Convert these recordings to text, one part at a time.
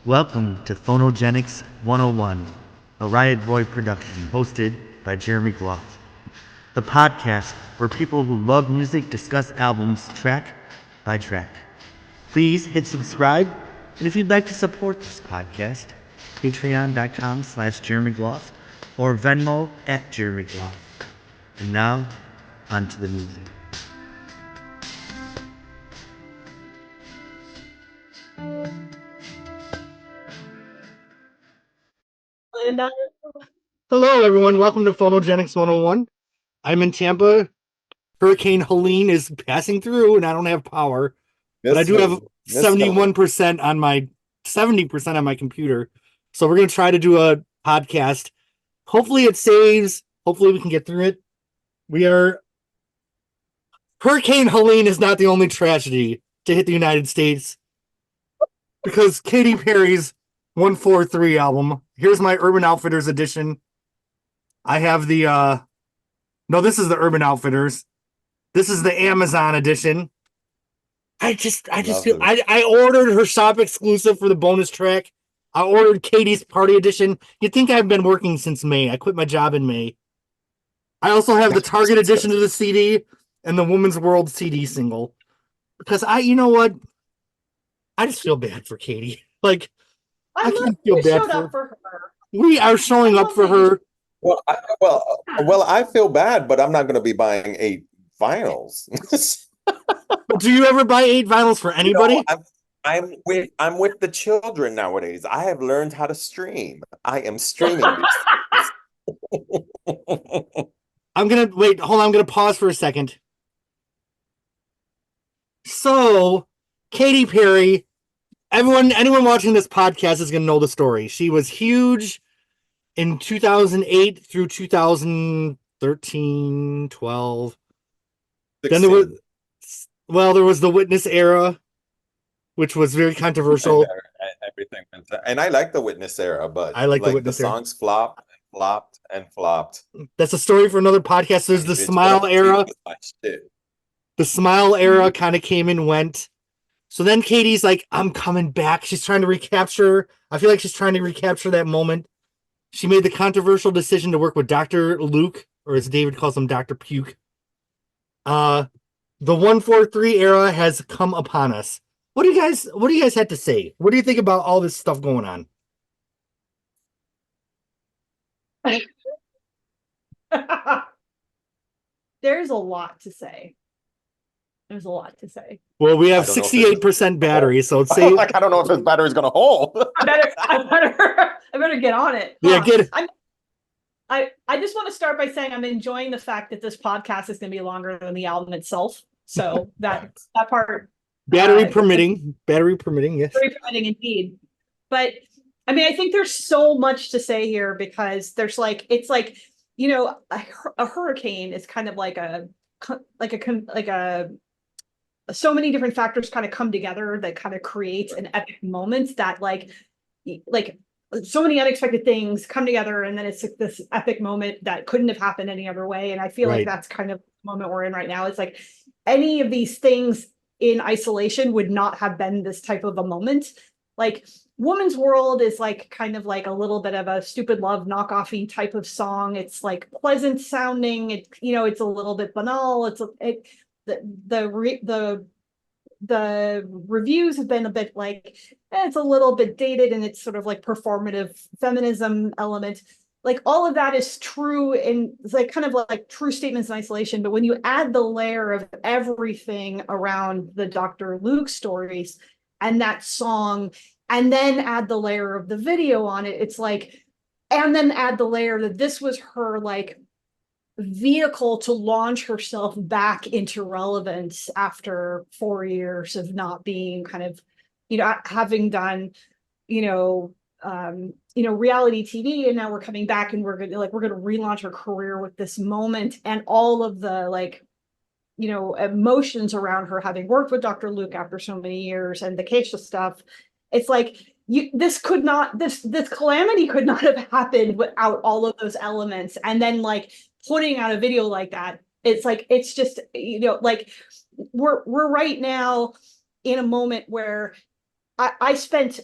Welcome to Phonogenics 101, a Riotboy Production hosted by Jeremy Gloff, the podcast where people who love music discuss albums track by track. Please hit subscribe, and if you'd like to support this podcast, patreon.com/Jeremy Gloff or Venmo at Jeremy Gloff. And now, on to the music. And hello, everyone. Welcome to Phonogenics 101. I'm in Tampa. Hurricane Helene is passing through, and I don't have power, but I do have 71% on my 70% on my computer. So we're gonna try to do a podcast. Hopefully, it saves. Hopefully, we can get through it. Hurricane Helene is not the only tragedy to hit the United States, because Katy Perry's 143 album. Here's my Urban Outfitters edition. I have the no, this is the Urban Outfitters. This is the Amazon edition. I just feel I ordered her shop exclusive for the bonus track. I ordered Katie's party edition. You'd think I've been working since May. I quit my job in May. I also have the Target edition of the CD and the Woman's World CD single. Because you know what? I just feel bad for Katie. Like, I can't feel bad for her. We are showing up for her. Well, I feel bad, but I'm not going to be buying 8 vinyls. Do you ever buy 8 vinyls for anybody? I'm with the children nowadays. I have learned how to stream. I am streaming. I'm gonna pause for a second. So, Katy Perry, anyone watching this podcast is gonna know the story. She was huge in 2008 through 2013, 12. 16. Then there was the Witness era, which was very controversial. Everything, and I like the Witness era, but I like the Witness era. Songs flopped and flopped. That's a story for another podcast. There's the Smile era. The Smile era kind of came and went. So then Katie's like, I'm coming back. She's trying to recapture. I feel like she's trying to recapture that moment. She made the controversial decision to work with Dr. Luke, or as David calls him, Dr. Puke. The 143 era has come upon us. What do you guys have to say? What do you think about all this stuff going on? There's a lot to say. Well, we have 68% battery, so it's safe. I don't know if his battery's gonna hold. I better get on it. Yeah, get it. I just want to start by saying I'm enjoying the fact that this podcast is going to be longer than the album itself. So that part. Battery permitting, yes. Battery permitting, indeed. But I mean, I think there's so much to say here, because there's it's like, you know, a hurricane is kind of like so many different factors kind of come together that kind of creates an epic moment that like so many unexpected things come together, and then it's like this epic moment that couldn't have happened any other way. And I feel like that's kind of the moment we're in right now. It's like any of these things in isolation would not have been this type of a moment. Like Woman's World is like kind of like a little bit of a Stupid Love knockoffy type of song. It's like pleasant sounding. It's a little bit banal. The reviews have been a bit like, it's a little bit dated, and it's sort of like performative feminism element. Like all of that is true, and it's like kind of like true statements in isolation. But when you add the layer of everything around the Dr. Luke stories and that song, and then add the layer of the video on it, it's like, and then add the layer that this was her like vehicle to launch herself back into relevance after 4 years of not being kind of, having done, reality TV, and now we're coming back and we're gonna relaunch her career with this moment and all of the emotions around her having worked with Dr. Luke after so many years and the Keisha stuff. It's like this calamity could not have happened without all of those elements. And then like putting out a video like that, it's just we're right now in a moment where I've spent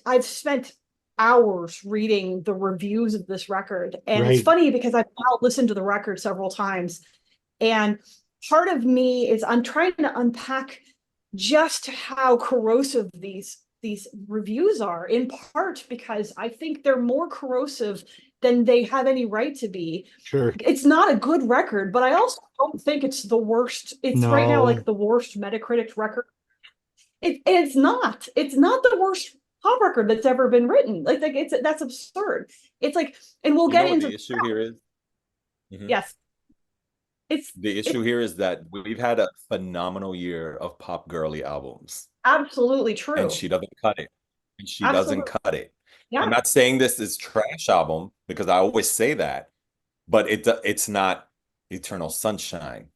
hours reading the reviews of this record. And it's Right. funny because I've now listened to the record several times. And part of me is I'm trying to unpack just how corrosive these reviews are, in part because I think they're more corrosive than they have any right to be. Sure. It's not a good record, but I also don't think it's the worst. It's right now No. like the worst Metacritic record. It's not. It's not the worst pop record that's ever been written. Like that's absurd. It's like, and we'll You get know what into the issue here is? Mhm. yes. The issue here is that we've had a phenomenal year of pop girly albums, Absolutely true. and she doesn't cut it. And she Absolutely. doesn't cut it. Yeah. I'm not saying this is trash album because I always say that, but it's not Eternal Sunshine.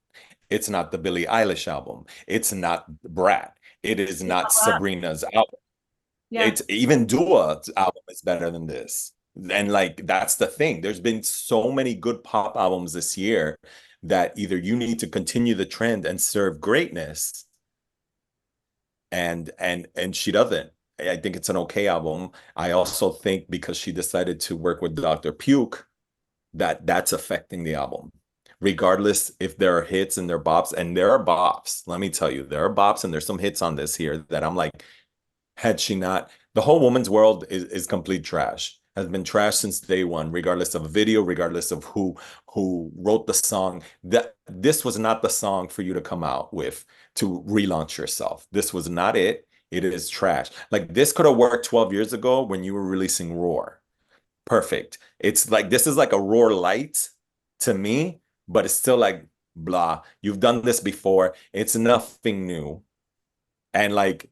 It's not the Billie Eilish album. It's not Brat. It is not Sabrina's album. Yeah. It's even Dua's album is better than this. And like that's the thing. There's been so many good pop albums this year that either you need to continue the trend and serve greatness, and she doesn't. I think it's an okay album. I also think because she decided to work with Dr. Puke, that's affecting the album. Regardless if there are hits and there are bops, and there are bops. Let me tell you, there are bops and there's some hits on this here that I'm like, had she not, the whole woman's world is complete trash. Has been trash since day one, regardless of video, regardless of who wrote the song. That this was not the song for you to come out with to relaunch yourself. This was not it. It is trash. Like this could have worked 12 years ago when you were releasing Roar. Perfect. It's like this is like a Roar light to me, but it's still like blah. You've done this before. It's nothing new. And like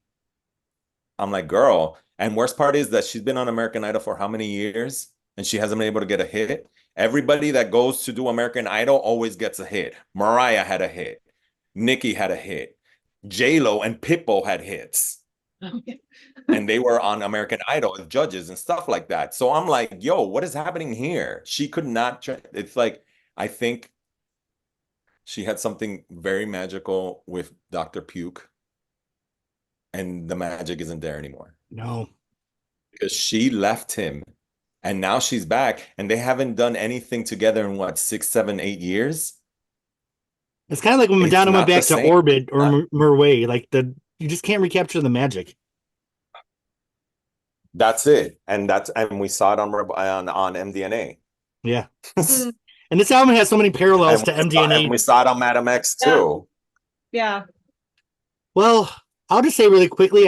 I'm like, girl. And worst part is that she's been on American Idol for how many years? And she hasn't been able to get a hit. Everybody that goes to do American Idol always gets a hit. Mariah had a hit. Nicki had a hit. J-Lo and Pitbull had hits. And they were on American Idol as judges and stuff like that. So I'm like, yo, what is happening here? She could not. It's like, I think she had something very magical with Dr. Puke. And the magic isn't there anymore. No. Because she left him and now she's back and they haven't done anything together in what, 6, 7, 8 years? It's kind of like when It's Madonna went not the back to same. Orbit or Merway. Like you just can't recapture the magic. That's it. And we saw it on MDNA. Yeah. And this album has so many parallels to MDNA. And we saw it on Madam X too. Yeah. Well, I'll just say really quickly,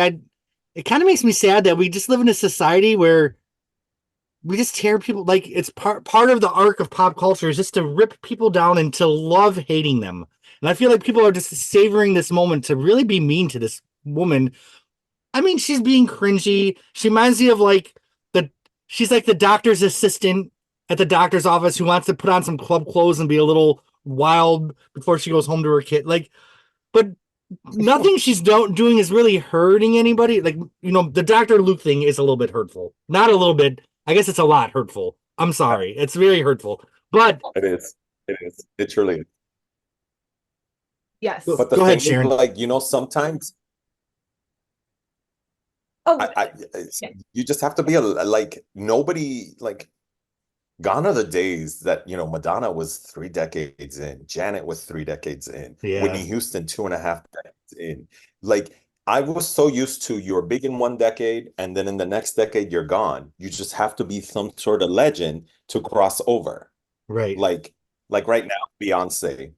it kind of makes me sad that we just live in a society where we just tear people, like it's part of the arc of pop culture is just to rip people down and to love hating them. And I feel like people are just savoring this moment to really be mean to this woman. I mean, she's being cringy. She reminds me of she's like the doctor's assistant at the doctor's office who wants to put on some club clothes and be a little wild before she goes home to her kid. But nothing she's doing is really hurting anybody. Like, the Dr. Luke thing is a little bit hurtful. Not a little bit. I guess it's a lot hurtful. I'm sorry. It's very hurtful. But it is. It truly is. Yes. But the Go ahead, thing Sharon. is, like, sometimes you just have to be nobody, like, gone are the days that, Madonna was 3 decades in, Janet was 3 decades in, Yeah. Whitney Houston 2.5 decades in. Like, I was so used to you're big in 1 decade and then in the next decade you're gone. You just have to be some sort of legend to cross over. Right. Like right now, Beyonce,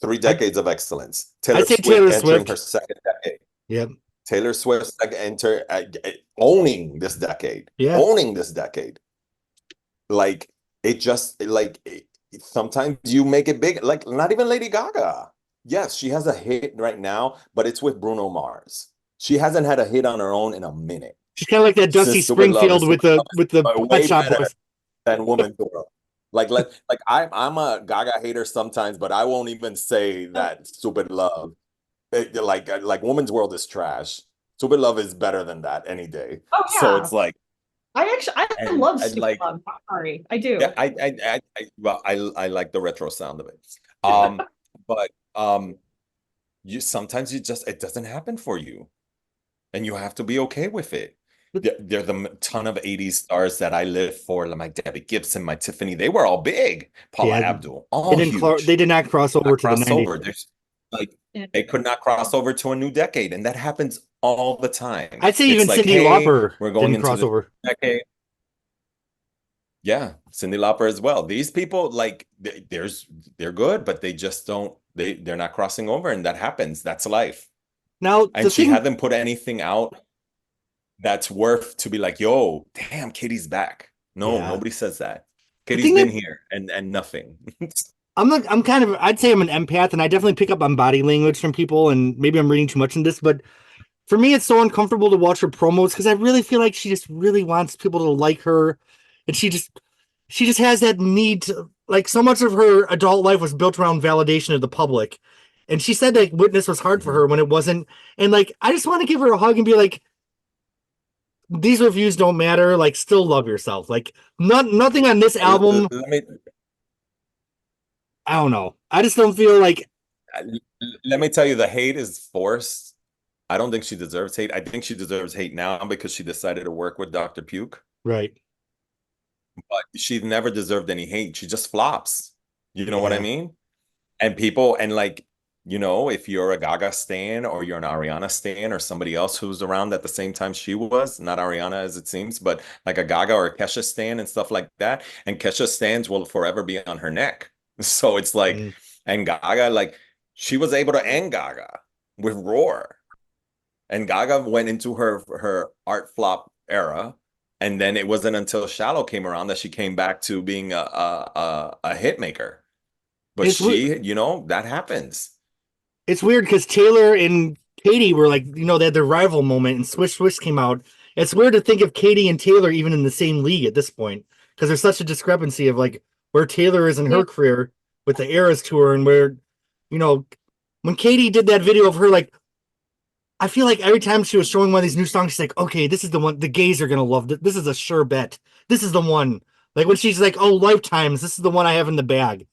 3 decades of excellence. I'd say Swift Taylor entering Swift. her 2nd decade. Yep. Taylor Swift owning this decade. Yeah. Owning this decade. Like, it just, sometimes you make it big. Like, not even Lady Gaga. Yes, she has a hit right now, but it's with Bruno Mars. She hasn't had a hit on her own in a minute. She's kind of like that Dusty Springfield with the Pet Shop Boys. Than Woman's World. I'm a Gaga hater sometimes, but I won't even say that Stupid Love. Like Woman's World is trash. Stupid Love is better than that any day. Oh, yeah. So it's like, I love Stupid Love. Sorry, I do. Yeah, I like the retro sound of it. But sometimes it doesn't happen for you, and you have to be okay with it. they're the ton of 80s stars that I live for, like my Debbie Gibson, my Tiffany. They were all big. Paula Yeah, Abdul, all they huge. did not cross over Not to the cross 90s. over. There's like Yeah. they could not cross over to a new decade, and that happens all the time. I'd say It's even like, Cyndi hey, Lauper we're going didn't into cross the over. decade. Yeah, Cyndi Lauper as well. These people, like, they're good, but they just don't. They're not crossing over, and that happens. That's life. Now And the she thing, hasn't put anything out that's worth to be like, yo, damn, Katie's back. No, yeah, nobody says that. the Katie's thing been that here and nothing. I'm kind of, I'd say I'm an empath, and I definitely pick up on body language from people, and maybe I'm reading too much in this, but for me, it's so uncomfortable to watch her promos because I really feel like she just really wants people to like her, and she just has that need to, like, so much of her adult life was built around validation of the public, and she said that Witness was hard for Mhm. her when it wasn't, and like I just want to give her a hug and be like, these reviews don't matter, like still love yourself, like nothing on this album. Let me I don't know, I just don't feel like let me tell you, the hate is forced. I don't think she deserves hate. I think she deserves hate now because she decided to work with Dr. Puke. right. But she's never deserved any hate. She just flops. You know what I Yeah, mean? And people, and like, if you're a Gaga stan or you're an Ariana stan or somebody else who's around at the same time she was, not Ariana as it seems, but like a Gaga or a Kesha stan and stuff like that. And Kesha stans will forever be on her neck. So it's like, mm. and Gaga, like, she was able to end Gaga with Roar. And Gaga went into her art flop era. And then it wasn't until Shallow came around that she came back to being a hit maker. But it's she, that happens. it's weird because Taylor and Katy were like, they had their rival moment, and Swish Swish came out. It's weird to think of Katy and Taylor even in the same league at this point because there's such a discrepancy of like where Taylor is in Yeah. her career with the Eras tour, and where, you know, when Katy did that video of her, like, I feel like every time she was showing one of these new songs, she's like, okay, this is the one the gays are gonna love. This is a sure bet. This is the one. Like when she's like, oh, Lifetimes, this is the one I have in the bag.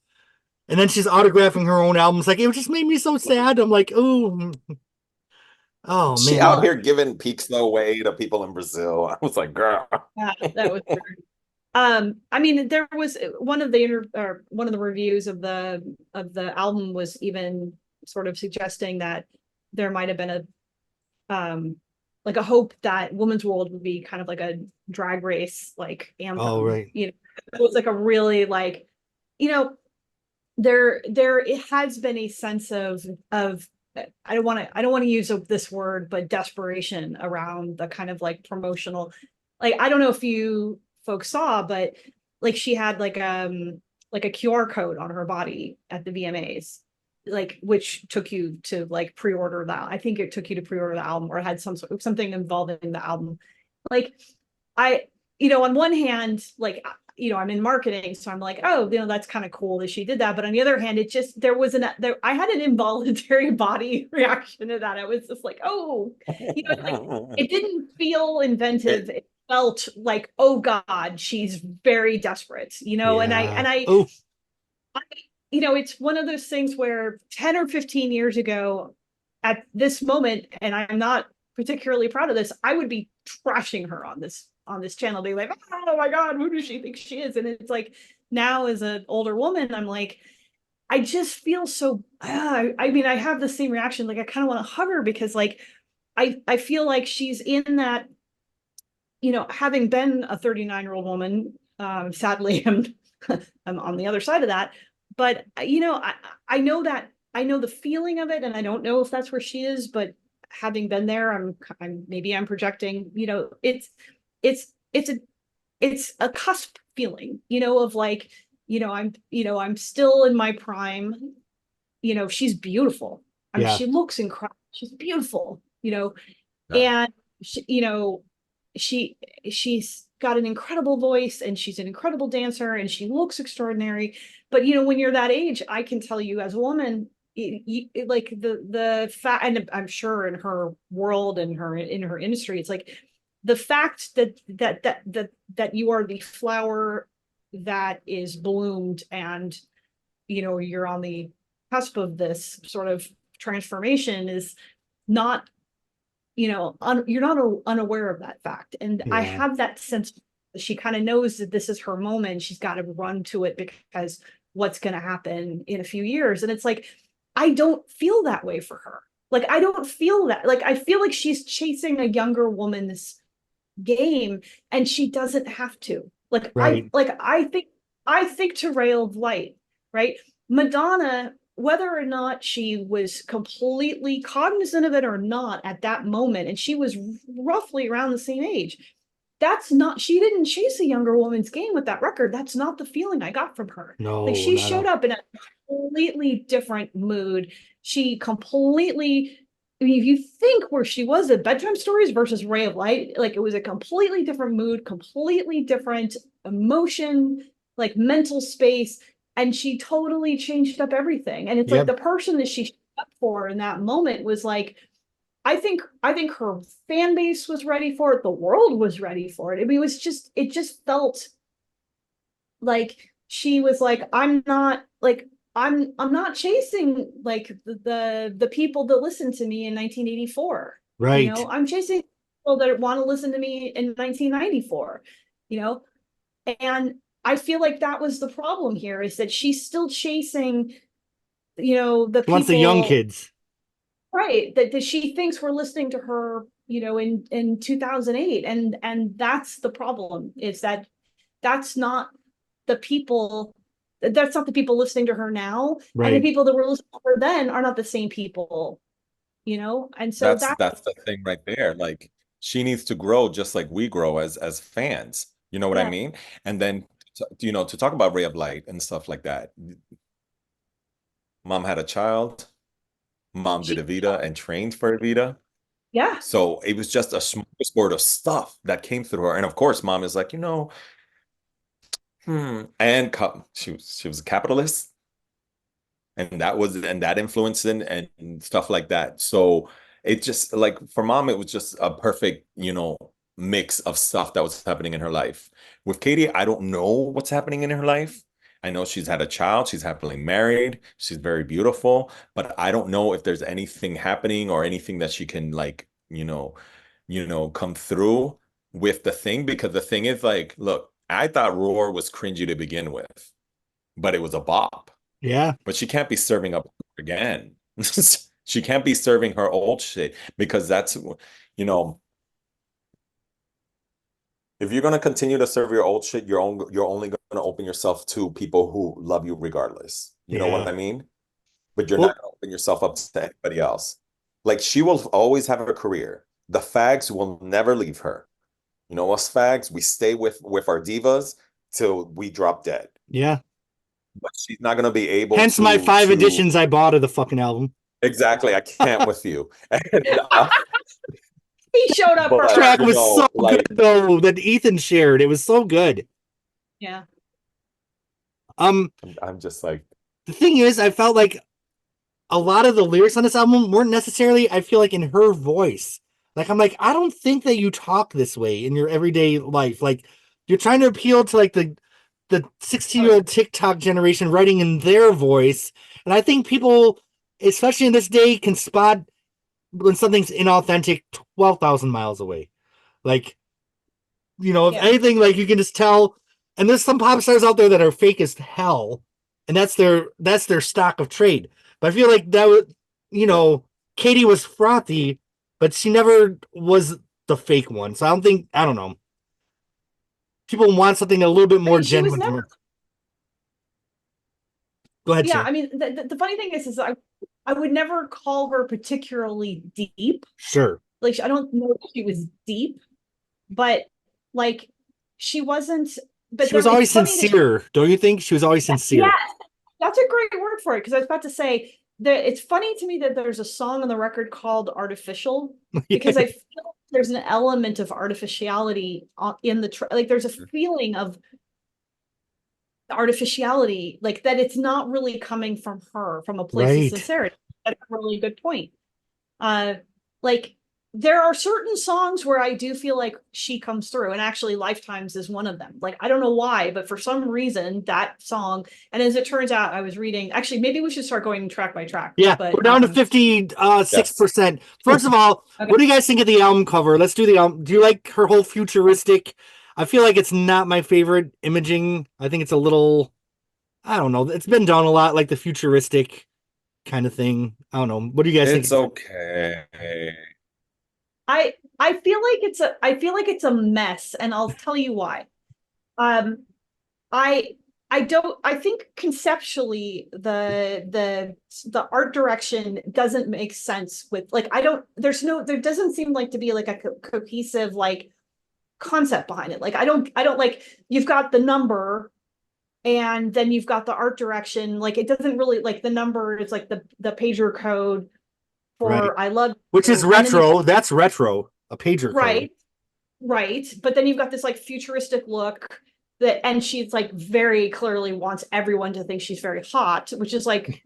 And then she's autographing her own albums. Like, it just made me so sad. I'm like, oh She man. out here giving peaks away to people in Brazil. I was like, girl. Yeah, that was weird. I mean, there was one of the reviews of the album was even sort of suggesting that there might have been like a hope that Woman's World would be kind of like a drag race like Oh, anthem. right. It was like a really like, you know, there it has been a sense of I don't want to use this word, but desperation around the kind of like promotional, like I don't know if you folks saw, but like she had like a QR code on her body at the VMAs, like which took you to like pre-order that. I think it took you to pre-order the album, or it had something involving the album. Like I, on one hand, like I'm in marketing, so I'm like, oh, that's kind of cool that she did that. But on the other hand, it just I had an involuntary body reaction to that. I was just like, oh, like it didn't feel inventive. It felt like, oh God, she's very desperate, Yeah. and Oh, it's one of those things where 10 or 15 years ago, at this moment, and I'm not particularly proud of this, I would be trashing her on this channel, being like, oh my God, who does she think she is? And it's like, now as an older woman, I'm like, I just feel so, I mean, I have the same reaction. Like, I kind of want to hug her because like, I feel like she's in that, having been a 39-year-old woman, sadly, I'm on the other side of that. But I know that I know the feeling of it, and I don't know if that's where she is. But having been there, I'm projecting. It's a it's a cusp feeling, of like, I'm still in my prime. She's beautiful. I mean, yeah. she looks incredible. She's beautiful. Yeah. And she, she's got an incredible voice, and she's an incredible dancer, and she looks extraordinary. But when you're that age, I can tell you as a woman, like the fact, and I'm sure in her world and in her industry, it's like the fact that you are the flower that is bloomed, and you're on the cusp of this sort of transformation is not you're not unaware of that fact. And I Yeah. have that sense she kind of knows that this is her moment. She's got to run to it because what's going to happen in a few years. And it's like, I don't feel that way for her. Like, I don't feel that. Like, I feel like she's chasing a younger woman's game and she doesn't have to. Right. I think to Ray of Light, right? Madonna, whether or not she was completely cognizant of it or not at that moment, and she was roughly around the same age, she didn't chase a younger woman's game with that record. That's not the feeling I got from her. Like, No, she not at showed all. up in a completely different mood. She completely, I mean, if you think where she was at Bedtime Stories versus Ray of Light, like, it was a completely different mood, completely different emotion, like mental space. And she totally changed up everything. And it's like Yep. the person that she showed up for in that moment was like, I think her fan base was ready for it. The world was ready for it. I mean, it just felt like she was like, I'm not chasing like the people that listened to me in 1984. Right. I'm chasing people that want to listen to me in 1994, you know, and I feel like that was the problem here, is that she's still chasing, the She wants the young people. kids. Right, that she thinks we're listening to her, in 2008, and that's the problem, is that that's not the people that's not the people listening to her now, and the Right. people that were listening to her then are not the same people, and so that. That's the thing right there. Like, she needs to grow just like we grow as fans. You know what I Yeah, mean? And then, to talk about Ray of Light and stuff like that. Mom had a child. Mom did she, Evita and trained for Evita. yeah, So it was just a smorgasbord of stuff that came through her. And of course, mom is like, and she was a capitalist, and that influenced and stuff like that. So it just, like, for mom, it was just a perfect, mix of stuff that was happening in her life. With Katie, I don't know what's happening in her life. I know she's had a child, she's happily married, she's very beautiful, but I don't know if there's anything happening or anything that she can, like, come through with the thing, because the thing is, like, look, I thought Roar was cringy to begin with, but it was a bop. Yeah. But she can't be serving up again. She can't be serving her old shit, because that's, you know, if you're gonna continue to serve your old shit, you're only gonna open yourself to people who love you regardless. You know what Yeah. I mean? But you're not Well, gonna open yourself up to anybody else. Like, she will always have a career. The fags will never leave her. Us fags, we stay with our divas till we drop dead. yeah. But she's not gonna be able Hence my to 5 editions I bought of the fucking album. exactly. I can't with you. And, he showed up for but her. Track was so good like, though that Ethan shared. It was so good. Yeah, Um, I'm just like, the thing is, I felt like a lot of the lyrics on this album weren't necessarily, I feel like, in her voice. Like, I'm like, I don't think that you talk this way in your everyday life. Like, you're trying to appeal to like the 16-year-old TikTok generation writing in their voice. And I think people, especially in this day, can spot when something's inauthentic 12,000 miles away. Like, if yeah. anything, like, you can just tell. And there's some pop stars out there that are fake as hell, and that's their stock of trade. But I feel like that would, Katie was frothy, but she never was the fake one. So I don't know. People want something a little bit I more mean, she was genuine from never. her. Go ahead, Yeah, Sam. I mean, the funny thing is I would never call her particularly deep. Sure. Like, I don't know if she was deep, but like, she wasn't. But She was it's always funny that she. sincere. Don't you think? She was always Yeah, sincere. that's a great word for it, because I was about to say that it's funny to me that there's a song on the record called Artificial, because I feel there's an element of artificiality in like, there's a feeling of artificiality, like, that it's not really coming from her from a place of Right. sincerity. That's a really good point. Uh like there are certain songs where I do feel like she comes through, and actually Lifetimes is one of them. Like, I don't know why, but for some reason that song, and as it turns out, I was reading, actually, maybe we should start going track by track. Yeah, but we're down to 56%. First of all, Okay. what do you guys think of the album cover? Let's do the album. Do you like her whole futuristic? I feel like it's not my favorite imaging. I think it's a little, I don't know. It's been done a lot, like the futuristic kind of thing. I don't know. What do you guys think? It's okay. I feel like it's a mess, and I'll tell you why. Um, I I think conceptually the art direction doesn't make sense with, like, there doesn't seem like to be like a cohesive like concept behind it. Like, I don't like, you've got the number and then you've got the art direction. Like, it doesn't really, like, the number is like the pager code for Right. I love, Which is retro. That's retro. A pager code. Right. But then you've got this like futuristic look that, and she's like very clearly wants everyone to think she's very hot, which is like,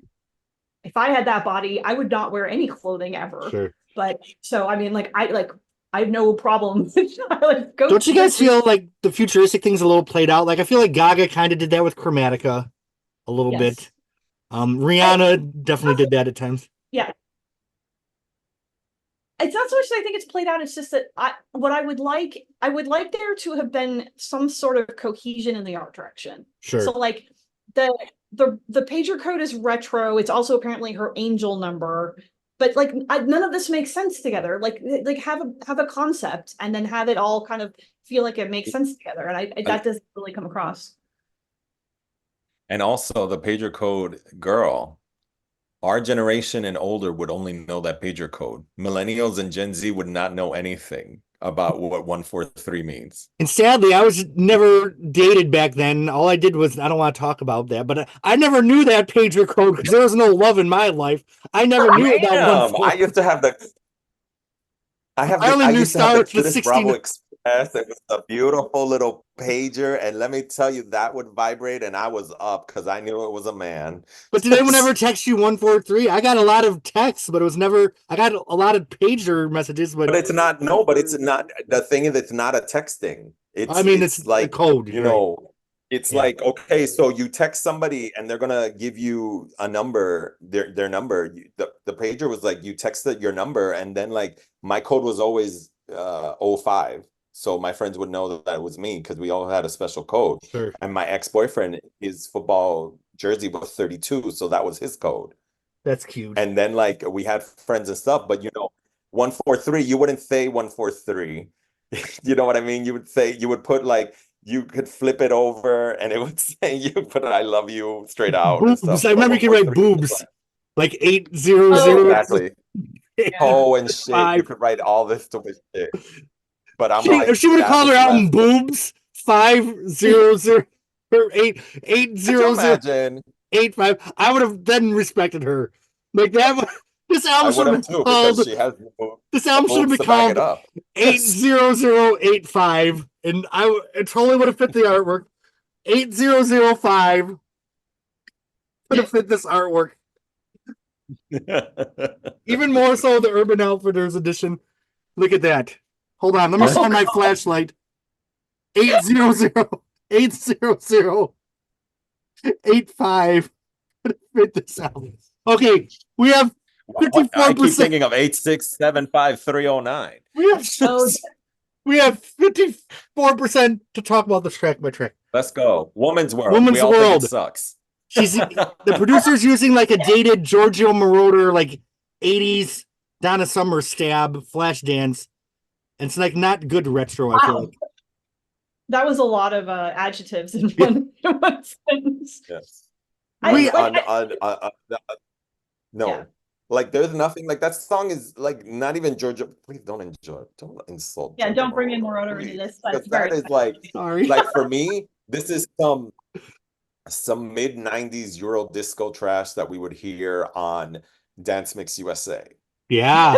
if I had that body, I would not wear any clothing ever. Sure. But so, I mean, like, I have no problem. Like, Don't you guys feel like the futuristic thing's a little played out? Like, I feel like Gaga kind of did that with Chromatica a little bit. Rihanna definitely did that at times. Yeah. It's not so much that I think it's played out. It's just that I would like there to have been some sort of cohesion in the art direction. Sure. So like the pager code is retro. It's also apparently her angel number, but like none of this makes sense together. Like have a concept and then have it all kind of feel like it makes sense together. And that doesn't really come across. And also the pager code, girl. Our generation and older would only know that pager code. Millennials and Gen Z would not know anything about what 143 means. And sadly, I was never dated back then. All I did was, I don't want to talk about that, but I never knew that pager code because there was no love in my life. I never knew about 143. I used to have the. I only knew Star with 16. Bravo Express. It was a beautiful little pager, and let me tell you, that would vibrate, and I was up because I knew it was a man. But did anyone ever text you 143? I got a lot of texts, but it was never. I got a lot of pager messages, but it's not. No, but it's not. The thing is, it's not a texting. It's like a code. You know, it's like, okay, so you text somebody, and they're gonna give you a number, their number. The pager was like, you texted your number, and then like my code was always 05. So my friends would know that it was me because we all had a special code. Sure. And my ex-boyfriend, his football jersey was 32, so that was his code. That's cute. And then like we had friends and stuff, but 143, you wouldn't say 143. You know what I mean? You would put like, you could flip it over and it would say, you put I love you straight out. Boobs. And stuff. I remember you could write boobs. Like 800. Exactly. And shit. 5. You could write all this stupid shit. But if she would have called her album Boobs 500 or 80085, I would have then respected her. Like that. This album should have been called. This album should have been called 80085, and it totally would have fit the artwork. 8005 would have fit this artwork. Even more so the Urban Outfitters edition. Look at that. Hold on, let me shine my flashlight. 80085 fit this out. Okay, we have 54%. I keep thinking of 8675309. We have 54% to talk about the track by track. Let's go. Woman's World. Woman's World. Think it sucks. The producer's using like a dated Giorgio Moroder, like 80s Donna Summer stab flash dance. And it's like not good retro, I feel like. That was a lot of adjectives in one sentence. Yes. No. Yeah. Like there's nothing like that song is like not even Georgia. Please don't insult. Yeah, don't bring in Moroder into this. That is like, sorry. Like for me, this is some mid 90s Euro disco trash that we would hear on Dance Mix USA. Yeah.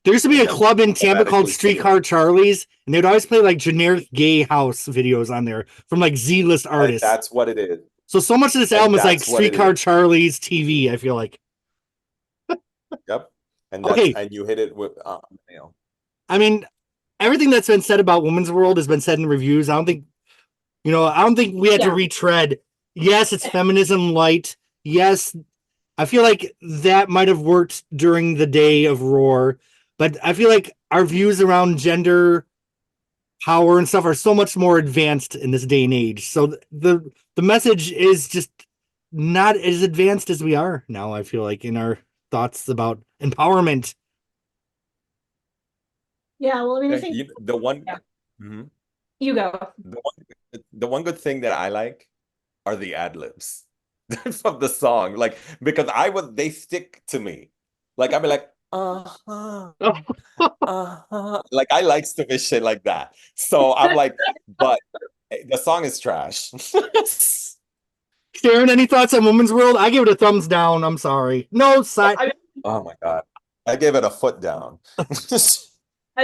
There used to be a club in Tampa called Streetcar Charlie's, and they'd always play like generic gay house videos on there from like Z-list artists. That's what it is. So much of this album is like Streetcar Charlie's TV, I feel like. Yep. And okay. And you hit it with I mean, everything that's been said about Women's World has been said in reviews. I don't think we had to retread. Yes, it's feminism light. Yes, I feel like that might have worked during the day of Roar, but I feel like our views around gender power and stuff are so much more advanced in this day and age. So the message is just not as advanced as we are now, I feel like, in our thoughts about empowerment. Yeah, well, I mean, I think the one Mhm. You go. the one good thing that I like are the ad-libs of the song. Like, because they stick to me. Like, I'd be like, like, I like stupid shit like that. So I'm like, but the song is trash. Sharon, any thoughts on Women's World? I give it a thumbs down. I'm sorry. No side. Oh my God. I gave it a foot down. I was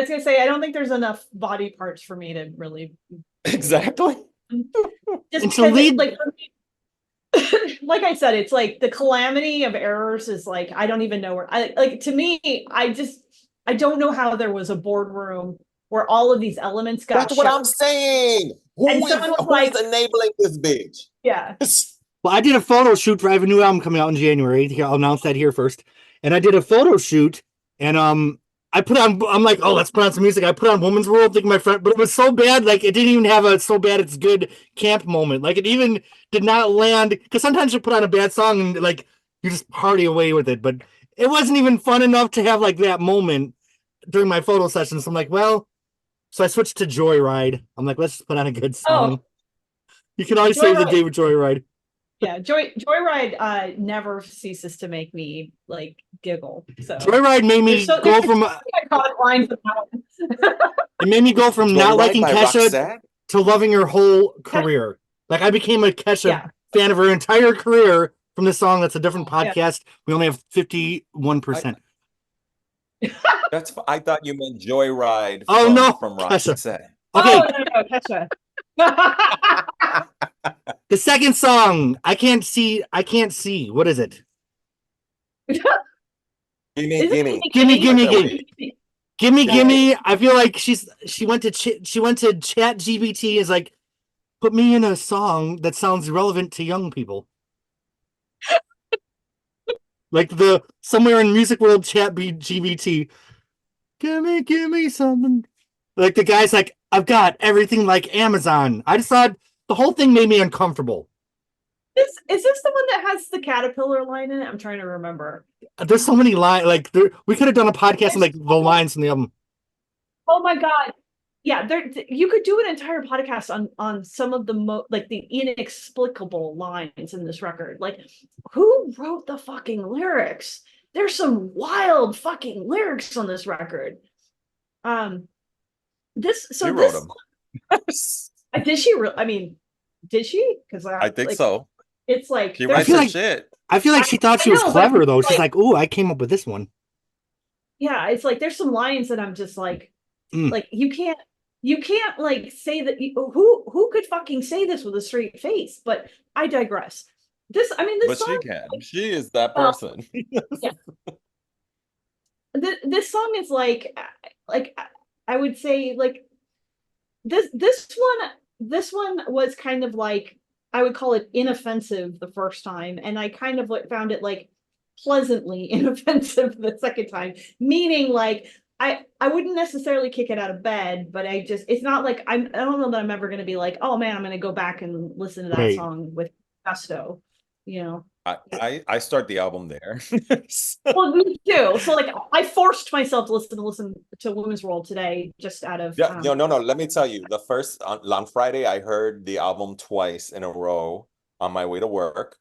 gonna say, I don't think there's enough body parts for me to really. Exactly. Just because like I said, it's like the calamity of errors is like, I don't even know where to me, I don't know how there was a boardroom where all of these elements got. That's what I'm saying. Who is enabling this bitch? Yeah. Well, I did a photo shoot for I have a new album coming out in January. Here, I'll announce that here first. And I did a photo shoot, and I put on. I'm like, oh, let's put on some music. I put on Woman's World, thinking my friend, but it was so bad. Like, it didn't even have a so bad it's good camp moment. Like, it even did not land. Because sometimes you put on a bad song and like you just party away with it, but it wasn't even fun enough to have like that moment during my photo session. So I'm like, well, so I switched to Joyride. I'm like, let's put on a good song. You can always save the day with Joyride. Yeah, Joyride never ceases to make me like giggle. So Joyride made me go from it made me go from not liking Kesha to loving her whole career. Like, I became a Kesha fan of her entire career from this song. That's a different podcast. We only have 51%. I thought you meant Joyride. From Kesha. Roxette. Okay. No, Kesha. The second song, I can't see. What is it? Gimme. I feel like she went to Chat GBT, is like, put me in a song that sounds relevant to young people. Like the somewhere in Music World Chat GBT. Give me something. Like, the guy's like, I've got everything like Amazon. I just thought the whole thing made me uncomfortable. Is this the one that has the caterpillar line in it? I'm trying to remember. There's so many lines. Like, we could have done a podcast on like the lines from the album. Oh my God. Yeah, you could do an entire podcast on some of the the inexplicable lines in this record. Like, who wrote the fucking lyrics? There's some wild fucking lyrics on this record. She wrote them. Did she? I mean, did she? Because I think so. It's like she writes her shit. I feel like she thought she was clever though. She's like, "Ooh, I came up with this one." Yeah, it's like there's some lines that I'm just like, like you can't like say that. Who could fucking say this with a straight face? But I digress. This song, she can. She is that person. Yeah. This song is like I would say like this one was kind of like, I would call it inoffensive the first time, and I kind of found it like pleasantly inoffensive the second time, meaning like I wouldn't necessarily kick it out of bed, but it's not like I don't know that I'm ever going to be like, oh man, I'm going to go back and listen to that song with gusto, you know. I start the album there. Well, me too. So like, I forced myself to listen to Women's World today, just out of no. Let me tell you, the first on Friday, I heard the album twice in a row on my way to work.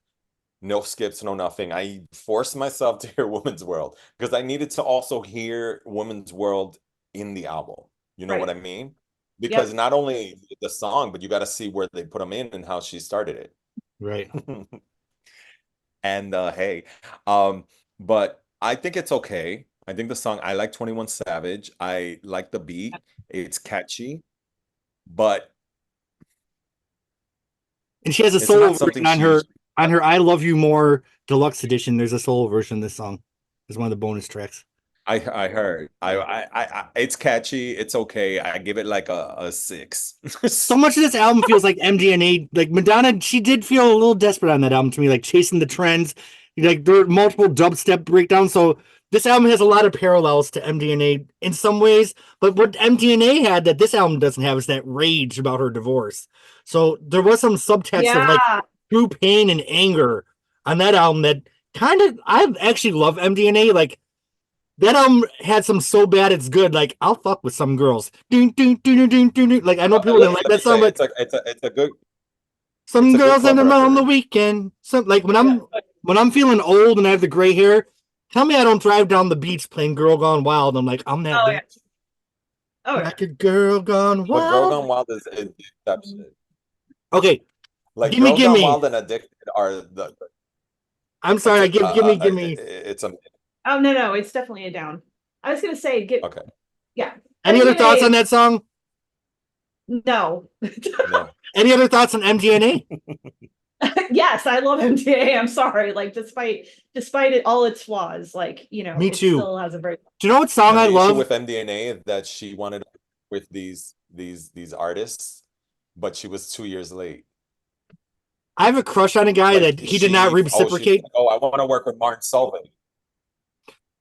No skips, no nothing. I forced myself to hear Women's World because I needed to also hear Women's World in the album. You know what I mean? Because not only the song, but you got to see where they put them in and how she started it. Right. And but I think it's okay. I think the song, I like 21 Savage. I like the beat. It's catchy, but and she has a solo version on her I Love You More deluxe edition. There's a solo version of this song. It's one of the bonus tracks. I heard. It's catchy. It's okay. I give it like a 6. So much of this album feels like MDNA. Like Madonna, she did feel a little desperate on that album to me, like chasing the trends. Like there are multiple dubstep breakdowns. So this album has a lot of parallels to MDNA in some ways. But what MDNA had that this album doesn't have is that rage about her divorce. So there was some subtext of like Yeah. true pain and anger on that album that kind of I actually love MDNA. Like that album had some so bad it's good. Like I'll fuck with some girls. Dun, dun, dun, dun, dun, dun, dun. Like I know people didn't like Let me that song, say, but it's a good some it's a good girls club in them on the record. weekend. So like Yeah. when I'm feeling old and I have the gray hair, tell me I don't drive down the beach playing Girl Gone Wild. I'm like, I'm that Oh yeah. bitch. Oh yeah. Like a girl gone But Girl wild. Gone Wild is that shit. Okay, Like gimme, Girl Gone gimme. Wild and Addicted are the I'm sorry, I gimme. it's a Oh no, it's definitely a down. I was gonna say okay. yeah. Any other thoughts on MDNA, that song? no. No. Any other thoughts on MGNA? Yes, I love MDA. I'm sorry. Like despite it all its flaws, like, Me it too. still has a very Do you know what song And I the issue love? with MDNA is that she wanted to work with these artists, but she was 2 years late. I have a crush on a guy Like that he did not she's reciprocate. like, oh, I want to work with Martin Solveig.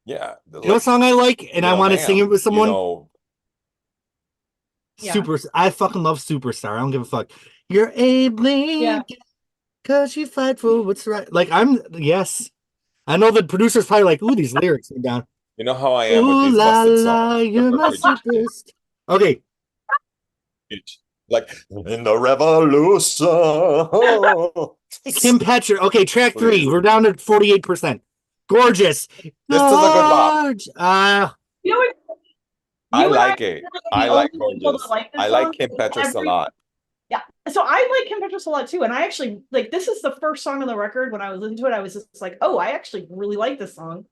Yeah, You know what song I like, and I want to sing it with someone? Yeah. Super. I fucking love Superstar. I don't give a fuck. You're a blink, Yeah. cause you fight for what's right. Like yes. I know the producer's probably like, ooh, these lyrics are down. You know how I am with Ooh these la busted la, songs. you're my superstar. Okay, Like in the revolution. Kim Petras. Okay, track 3. Please. We're down to 48%. Gorgeous. This is a good bop. You know what? I You and like it. are I the like only people Gorgeous. that like this I like song. Kim Petras a lot. Yeah. So I like Kim Petras a lot too. And I actually like this is the first song on the record. When I was listening to it, I was just like, oh, I actually really like this song.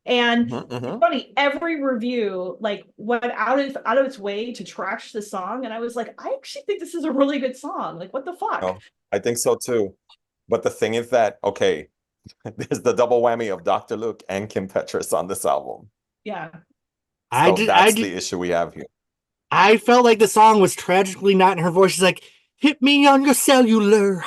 And it's funny, every review like went out of its way to trash the song. And I was like, I actually think this is a really good song. Like, what the fuck? No, I think so too. But the thing is that, okay, there's the double whammy of Dr. Luke and Kim Petras on this album. Yeah. So that's the issue we have here. I felt like the song was tragically not in her voice. She's like, hit me on your cellular.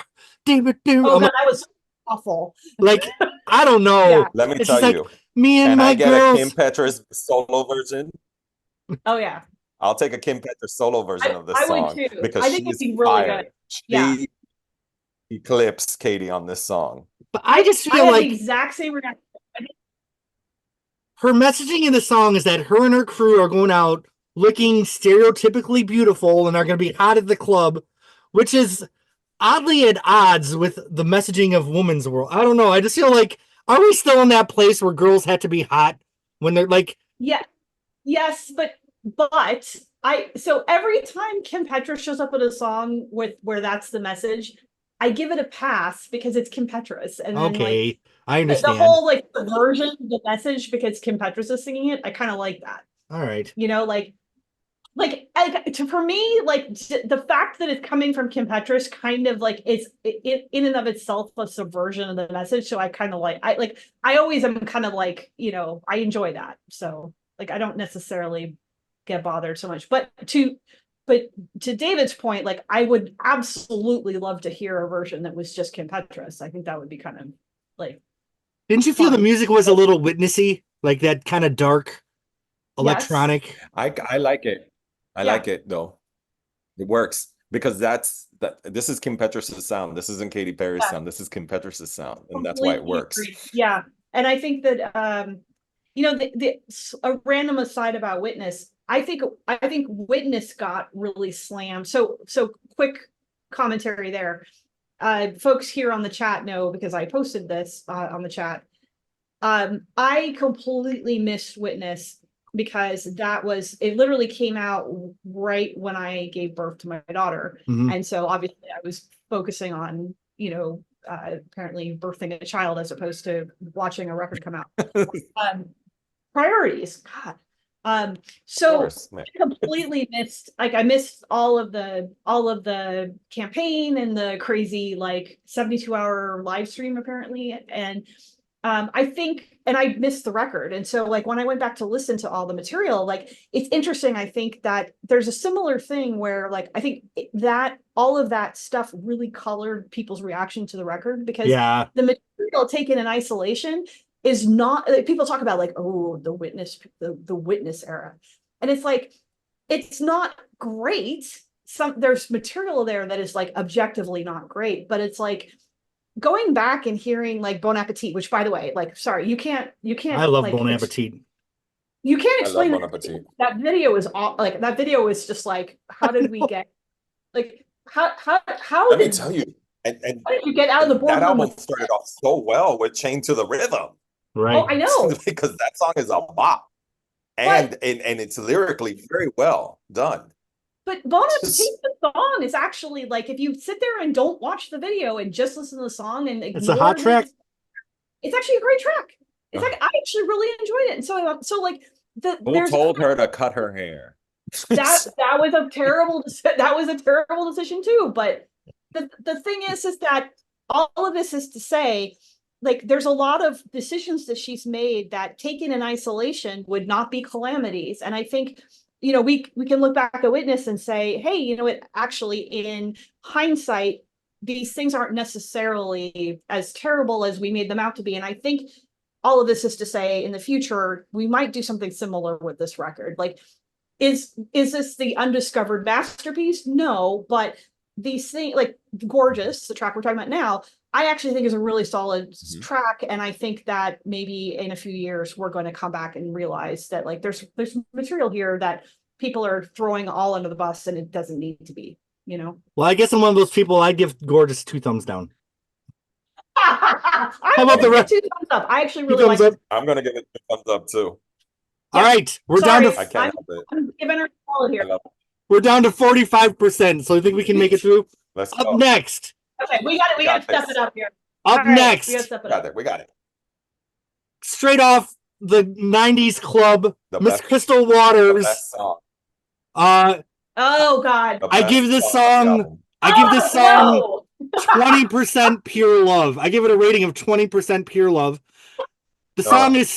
Oh god, that was awful. Like, I don't know. Yeah. Let me It's tell just you. like, me and Can my I get girls. a Kim Petras solo version? Oh yeah. I'll take a Kim Petras solo version of this I song would too. because I think she it'd is be really fire. good. Yeah. She eclipsed Katy on this song. But I just I feel had like the exact same reaction. her messaging in the song is that her and her crew are going out looking stereotypically beautiful and are going to be hot at the club, which is oddly at odds with the messaging of women's world. I don't know. I just feel like, are we still in that place where girls have to be hot when they're like, Yeah. Yes, but so every time Kim Petras shows up with a song with where that's the message, I give it a pass because it's Kim Petras. And then okay, I the understand. whole like the version of the message because Kim Petras is singing it, I kind of like that. All right. For me, like the fact that it's coming from Kim Petras kind of like it's in and of itself a subversion of the message. So I kind of I always am kind of like, I enjoy that. So like I don't necessarily get bothered so much. But to David's point, like I would absolutely love to hear a version that was just Kim Petras. I think that would be kind of like. Didn't you feel the music was a little witnessy, like that kind of dark electronic? Yes. I like it. I like it though. It works because this is Kim Petras' sound. This isn't Katy Perry's sound. This is Kim Petras' sound, and that's why it works. Yeah, and I think that a random aside about Witness. I think Witness got really slammed. So quick commentary there. Folks here on the chat know because I posted this on the chat. I completely missed Witness because it literally came out right when I gave birth to my daughter. Mhm. And so obviously I was focusing on, apparently birthing a child as opposed to watching a record come out. Priorities, God. So I completely missed, I missed all of the campaign and the crazy 72-hour live stream apparently. And I think and I missed the record. And so like when I went back to listen to all the material, like it's interesting. I think that there's a similar thing where like I think that all of that stuff really colored people's reaction to the record, because the material taken in isolation is not, like, people talk about like, oh, the witness era. And it's like, it's not great. There's material there that is like objectively not great, but it's like going back and hearing like Bon Appetit, which by the way, like, sorry, you can't I love like, Bon Appetit. You can't I love explain Bon that. Appetit. That video is all like, that video is just like, how did we get like, how Let me did tell you, and how did you get out of the that boardroom album with, started off so well with Chained to the Rhythm. Right. oh, I know. Because that song is a bop. And it's lyrically very well done. But Bon Appetit, the song is actually like, if you sit there and don't watch the video and just listen to the song and It's a hot track. It's actually a great track. It's like, I actually really enjoyed it. And so like Who told her to cut her hair? that was a terrible decision too. But the thing is that all of this is to say, like, there's a lot of decisions that she's made that taken in isolation would not be calamities. And I think, you know, we can look back at Witness and say, hey, you know, it actually, in hindsight, these things aren't necessarily as terrible as we made them out to be. And I think all of this is to say, in the future, we might do something similar with this record. Like, is this the undiscovered masterpiece? No, but these things, like Gorgeous, the track we're talking about now, I actually think is a really solid track. And I think that maybe in a few years, we're going to come back and realize that like there's material here that people are throwing all under the bus and it doesn't need to be, you know? Well, I guess I'm one of those people. I'd give Gorgeous 2 thumbs down. How about the rest? 2 thumbs up. I actually 2 really thumbs like up. I'm gonna give it 2 thumbs up too. All right, we're down I to can't help it. I'm giving her a solid here. we're down to 45%. So I think we can make it through. Let's Up go. next. Okay, we got got to step this. it up here. Up All right, next. we got to step it We got up. it. We got it. Straight off the 90s club, The Miss best- Crystal The Waters. best song. Oh God. The I best give this of the song album. I give this song No! 20% pure love. I give it a rating of 20% pure love. The song it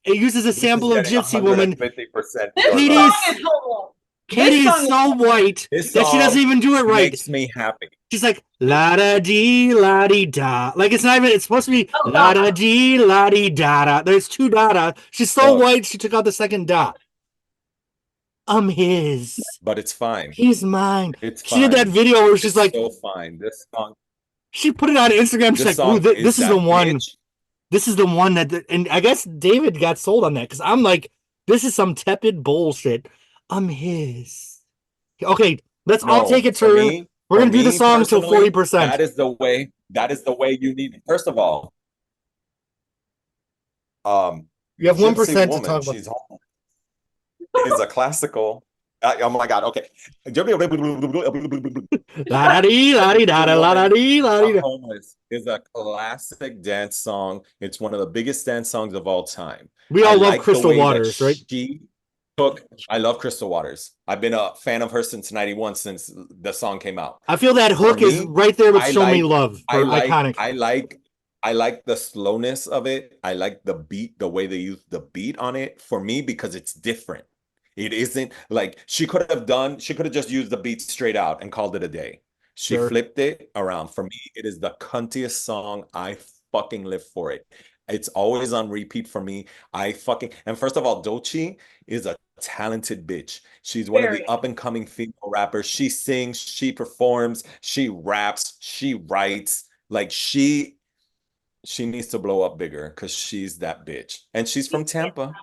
uses a sample of Gypsy Woman. 50% This Katie song is- is horrible. Katie This is song so white This that she doesn't song even do it right. makes me happy. She's like la da dee la dee da. Like it's not even. It's supposed to be Oh, la God. da dee la dee da da. There's 2 da da. She's so Oh. white. She took out the second da. I'm his. But it's fine. He's mine. It's She did that fine. video where she's It's like, so fine. This song. she put it on Instagram. She's This like, song ooh, this is the that one. bitch. This is the one that, and I guess David got sold on that because I'm like, this is some tepid bullshit. I'm his. Okay, let's all No, take a for turn. me- We're gonna for do the me song till personally, 40%. That is the way. That is the way you need. First of all, You have 1% Gypsy to Woman, talk about. She's home. Is a classical. Oh my God. Okay. La da dee la dee da da la da dee la dee I'm da. Homeless is a classic dance song. It's one of the biggest dance songs of all time. We all I love like the Crystal way that Waters, right? I love Crystal Waters. I've been a fan of her since 91, since the song came out. I feel that hook For is me, right there with I "Show Me like- Love" for iconic. I like the slowness of it. I like the beat, the way they use the beat on it for me, because it's different. It isn't like she could have just used the beat straight out and called it a day. She Sure. flipped it around. For me, it is the cuntiest song. I fucking live for it. It's always on repeat for me. And first of all, Doechii is a talented bitch. She's one of Very. the up and coming female rappers. She sings, she performs, she raps, she writes. Like she needs to blow up bigger because she's that bitch. And she's from Tampa.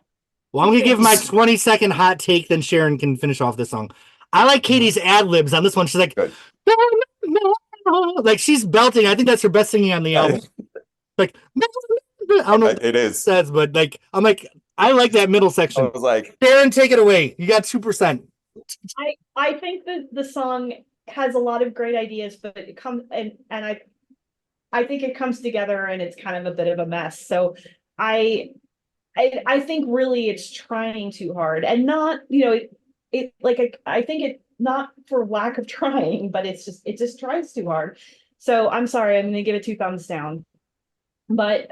Well, I'm gonna give my 20-second hot take, then Sharon can finish off this song. I like Katie's ad libs on this one. She's like, Good. like she's belting. I think that's her best singing on the album. Like, I don't know what It it is. says, but like, I'm like, I like that middle I section. was like, Sharon, take it away. You got 2%. I think that the song has a lot of great ideas, but it comes and I think it comes together and it's kind of a bit of a mess. So I think really it's trying too hard, and not, you know, it like I think it not for lack of trying, but it just tries too hard. So I'm sorry, I'm gonna give it 2 thumbs down. But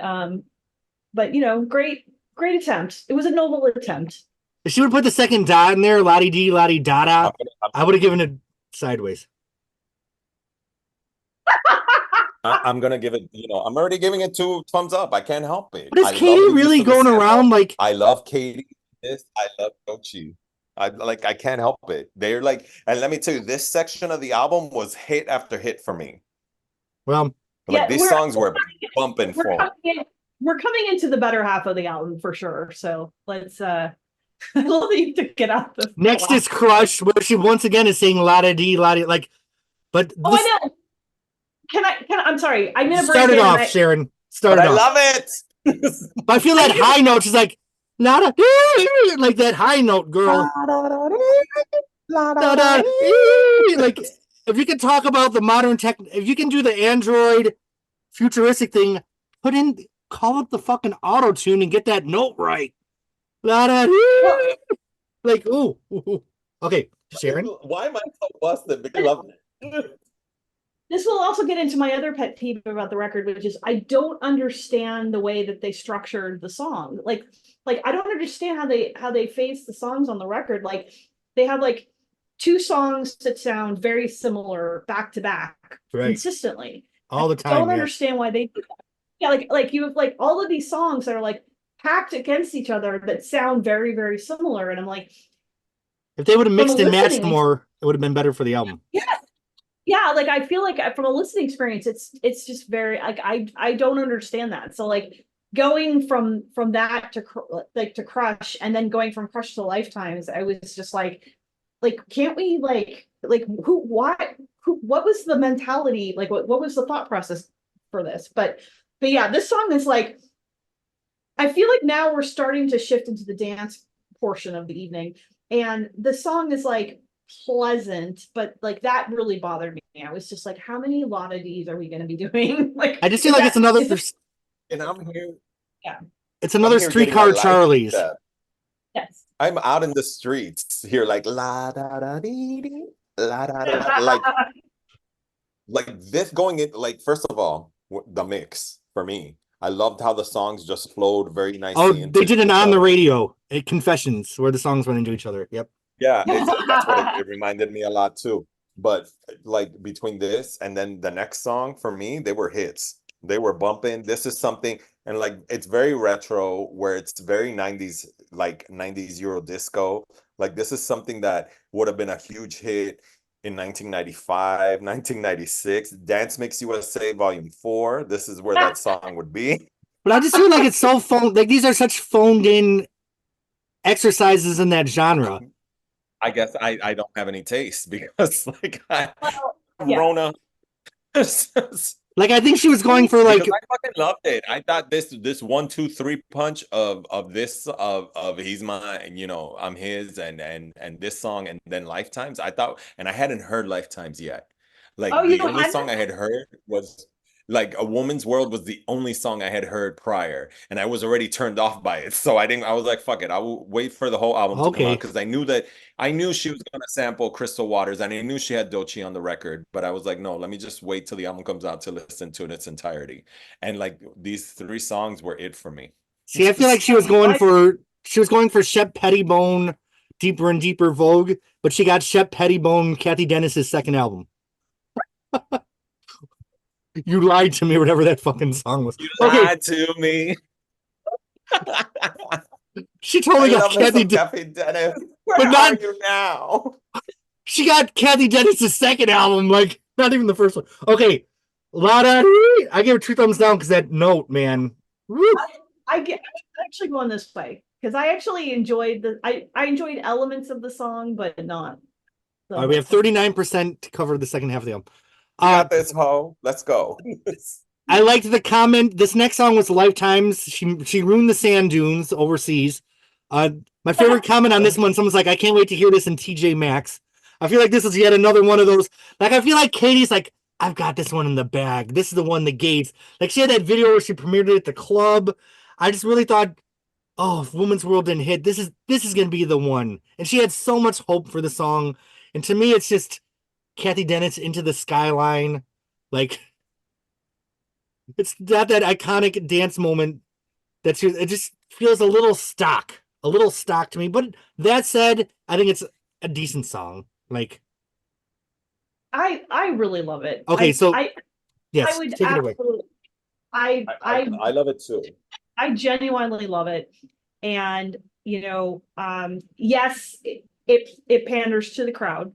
But great attempt. It was a noble attempt. If she would put the second dot in there, lottie dee, lottie da da, I would have given it sideways. I'm gonna give it, I'm already giving it 2 thumbs up. I can't help it. But is I love Katy the use really of the going sample. around like I love Katy. I love Doechii. I can't help it. They're like, and let me tell you, this section of the album was hit after hit for me. well, Like Yeah, these songs were bumping we're for me. we're coming into the better half of the album for sure. So let's I love that you took it out the next is Crush, where she once again is saying la da dee, la like, but Oh, this, I know. I'm sorry. I'm gonna start break it in. off, Sharon. Start But it I off. love it. But I feel that high note. She's like, la da like that high note, girl. Da-da, like, if you can talk about the modern tech, if you can do the Android futuristic thing, call up the fucking auto tune and get that note right. La-da, like, ooh. Okay, Sharon. Why am I so busted? Because I love it. This will also get into my other pet peeve about the record, which is I don't understand the way that they structured the song. Like I don't understand how they phase the songs on the record. Like they have like 2 songs that sound very similar back to back consistently. All the time. I don't understand why they do that. Yeah, like you have like all of these songs that are like packed against each other that sound very, very similar. And I'm like, if they would have mixed and matched listening more, it would have been better for the album. yeah, like I feel like from a listening experience, it's just very like I don't understand that. So like going from that to Crush, and then going from Crush to Lifetimes, I was just like can't we like what was the mentality, like what was the thought process for this? But yeah, this song is like, I feel like now we're starting to shift into the dance portion of the evening, and the song is like pleasant, but like that really bothered me. I was just like, how many lot of these are we going to be doing? Like, I just feel like it's another. And I'm here. Yeah, it's another Streetcar Charlie's. Yes, I'm out in the streets here, like la da da dee dee, la da da, like this going in. Like first of all, the mix for me. I loved how the songs just flowed very nicely. Oh, they did an on the radio Confessions where the songs went into each other. Yep. Yeah, that's what it reminded me a lot too. But like between this and then the next song, for me, they were hits. They were bumping. This is something, and like it's very retro, where it's very 90s, like 90s Euro disco. Like this is something that would have been a huge hit in 1995, 1996. Dance Mix USA Volume 4. This is where that song would be. But I just feel like it's so phoned. Like these are such phoned in exercises in that genre. I guess I don't have any taste because like yeah. Rona. Like I think she was going for like, because I fucking loved it. I thought this 1, 2, 3 punch of this of he's mine, I'm his, and this song, and then Lifetimes. I thought, and I hadn't heard Lifetimes yet. Like the only song I had heard was like A Woman's World was the only song I had heard prior, and I was already turned off by it. So I was like, fuck it, I will wait for the whole album to come out, because I knew she was gonna sample Crystal Waters, and I knew she had Doechii on the record, but I was like, no, let me just wait till the album comes out to listen to it in its entirety. And like these 3 songs were it for me. See, I feel like she was going for Shep Pettibone, Deeper and Deeper Vogue, but she got Shep Pettibone, Kathy Dennis's second album. You lied to me, whatever that fucking song was. You lied to me. She totally got Kathy Dennis. Where are you now? She got Kathy Dennis' second album, like not even the first one. Okay, Lada, I give her 2 thumbs down because that note, man. I actually going this way because I actually enjoyed I enjoyed elements of the song, but not. So. All right, we have 39% to cover the second half of the album. Got this, ho. Let's go. I liked the comment. This next song was Lifetimes. She ruined the sand dunes overseas. My favorite comment on this one, someone's like, I can't wait to hear this in TJ Maxx. I feel like this is yet another one of those. Like, I feel like Katie's like, I've got this one in the bag. This is the one that Gates. Like, she had that video where she premiered it at the club. I just really thought, oh, if Woman's World didn't hit, this is going to be the one. And she had so much hope for the song. And to me, it's just Kathy Dennis Into the Skyline. Like, it's not that iconic dance moment it just feels a little stock to me. But that said, I think it's a decent song. Like, I really love it. okay, so I yes, would take it away. absolutely. I love it too. I genuinely love it. And, yes, it panders to the crowd.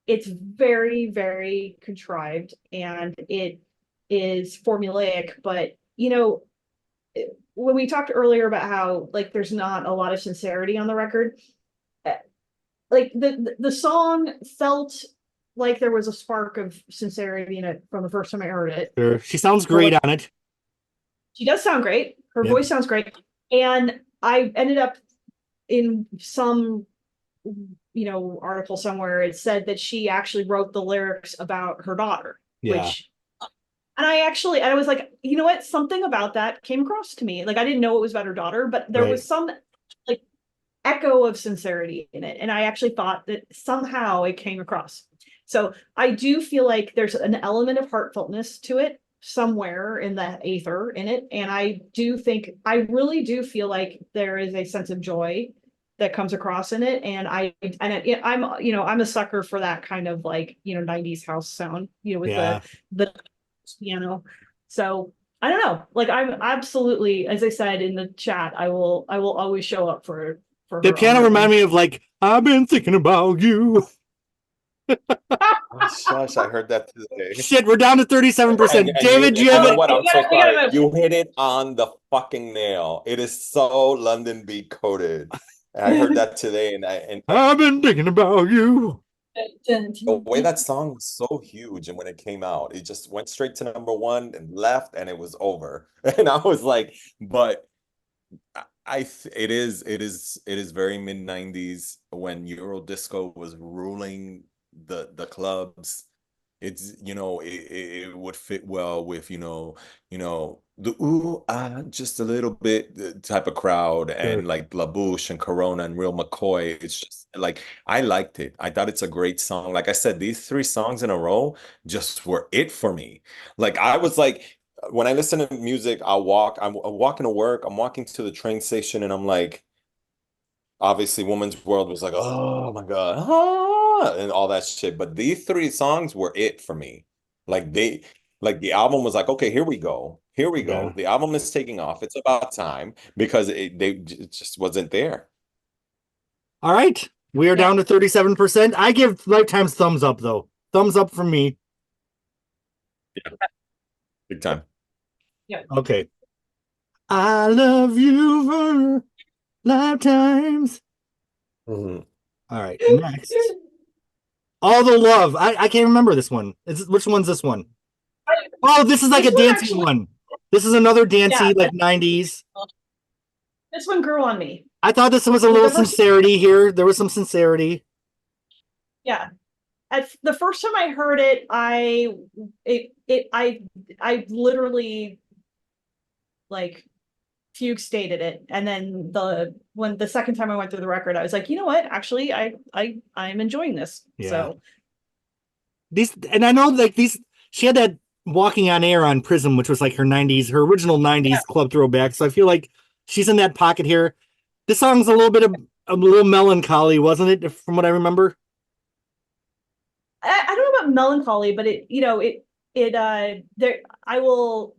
It's very, very contrived and it is formulaic. But, when we talked earlier about how like there's not a lot of sincerity on the record, like the song felt like there was a spark of sincerity in it from the first time I heard it. Sure. She sounds great on it. She does sound great. Her Yep. voice sounds great. And I ended up in some, article somewhere, it said that she actually wrote the lyrics about her daughter, Yeah. And I was like, you know what? Something about that came across to me. Like, I didn't know it was about her daughter, but there was some like echo of sincerity in it. And I actually thought that somehow it came across. So I do feel like there's an element of heartfeltness to it somewhere in the aether in it. And I really do feel like there is a sense of joy that comes across in it. And I'm a sucker for that kind of like, 90s house sound, with the piano. So I don't know, like I'm absolutely, as I said in the chat, I will always show up for the her piano reminded me of like, I've been thinking about you. Oh, shush, I heard that today. Shit, we're down to 37%. And David, you you have know it. what? I'm so We gotta sorry. move. You hit it on the fucking nail. It is so London Beat coded. I heard that today, and I've been thinking about you. the way that song was so huge, and when it came out, it just went straight to number one and left, and it was over. And I was like, but it is very mid 90s when Euro disco was ruling the clubs. It's it would fit well with the ooh just a little bit type of crowd, and like La Bouche and Corona and Real McCoy. It's just like I liked it. I thought it's a great song. Like I said, these three songs in a row just were it for me. Like I was like, when I listen to music, I'm walking to work, I'm walking to the train station, and I'm like, obviously Woman's World was like, oh my God, and all that shit. But these three songs were it for me. Like the album was like, okay, here we go. Here we go. Yeah. The album is taking off. It's about time, because it just wasn't there. All right. We are down to 37%. I give Lifetime's thumbs up, though. Thumbs up from me. Yeah. Big time. Yeah. Okay. I love you for lifetimes. Mhm. All right. Next. All the Love. I can't remember this one. Which one's this one? Oh, this is like This a one dancey actually- one. This is another dancey, Yeah. like 90s. This one grew on me. I thought this was a little sincerity here. There was some sincerity. Yeah. At the first time I heard it, I literally like fugue stated it. And then when the second time I went through the record, I was like, you know what? Actually, I'm enjoying this. Yeah. So These, and I know like these, she had that Walking on Air on Prism, which was like her original 90s club throwback. So I feel like she's in that pocket here. This song's a little melancholy, wasn't it? From what I remember. I don't know about melancholy, but I will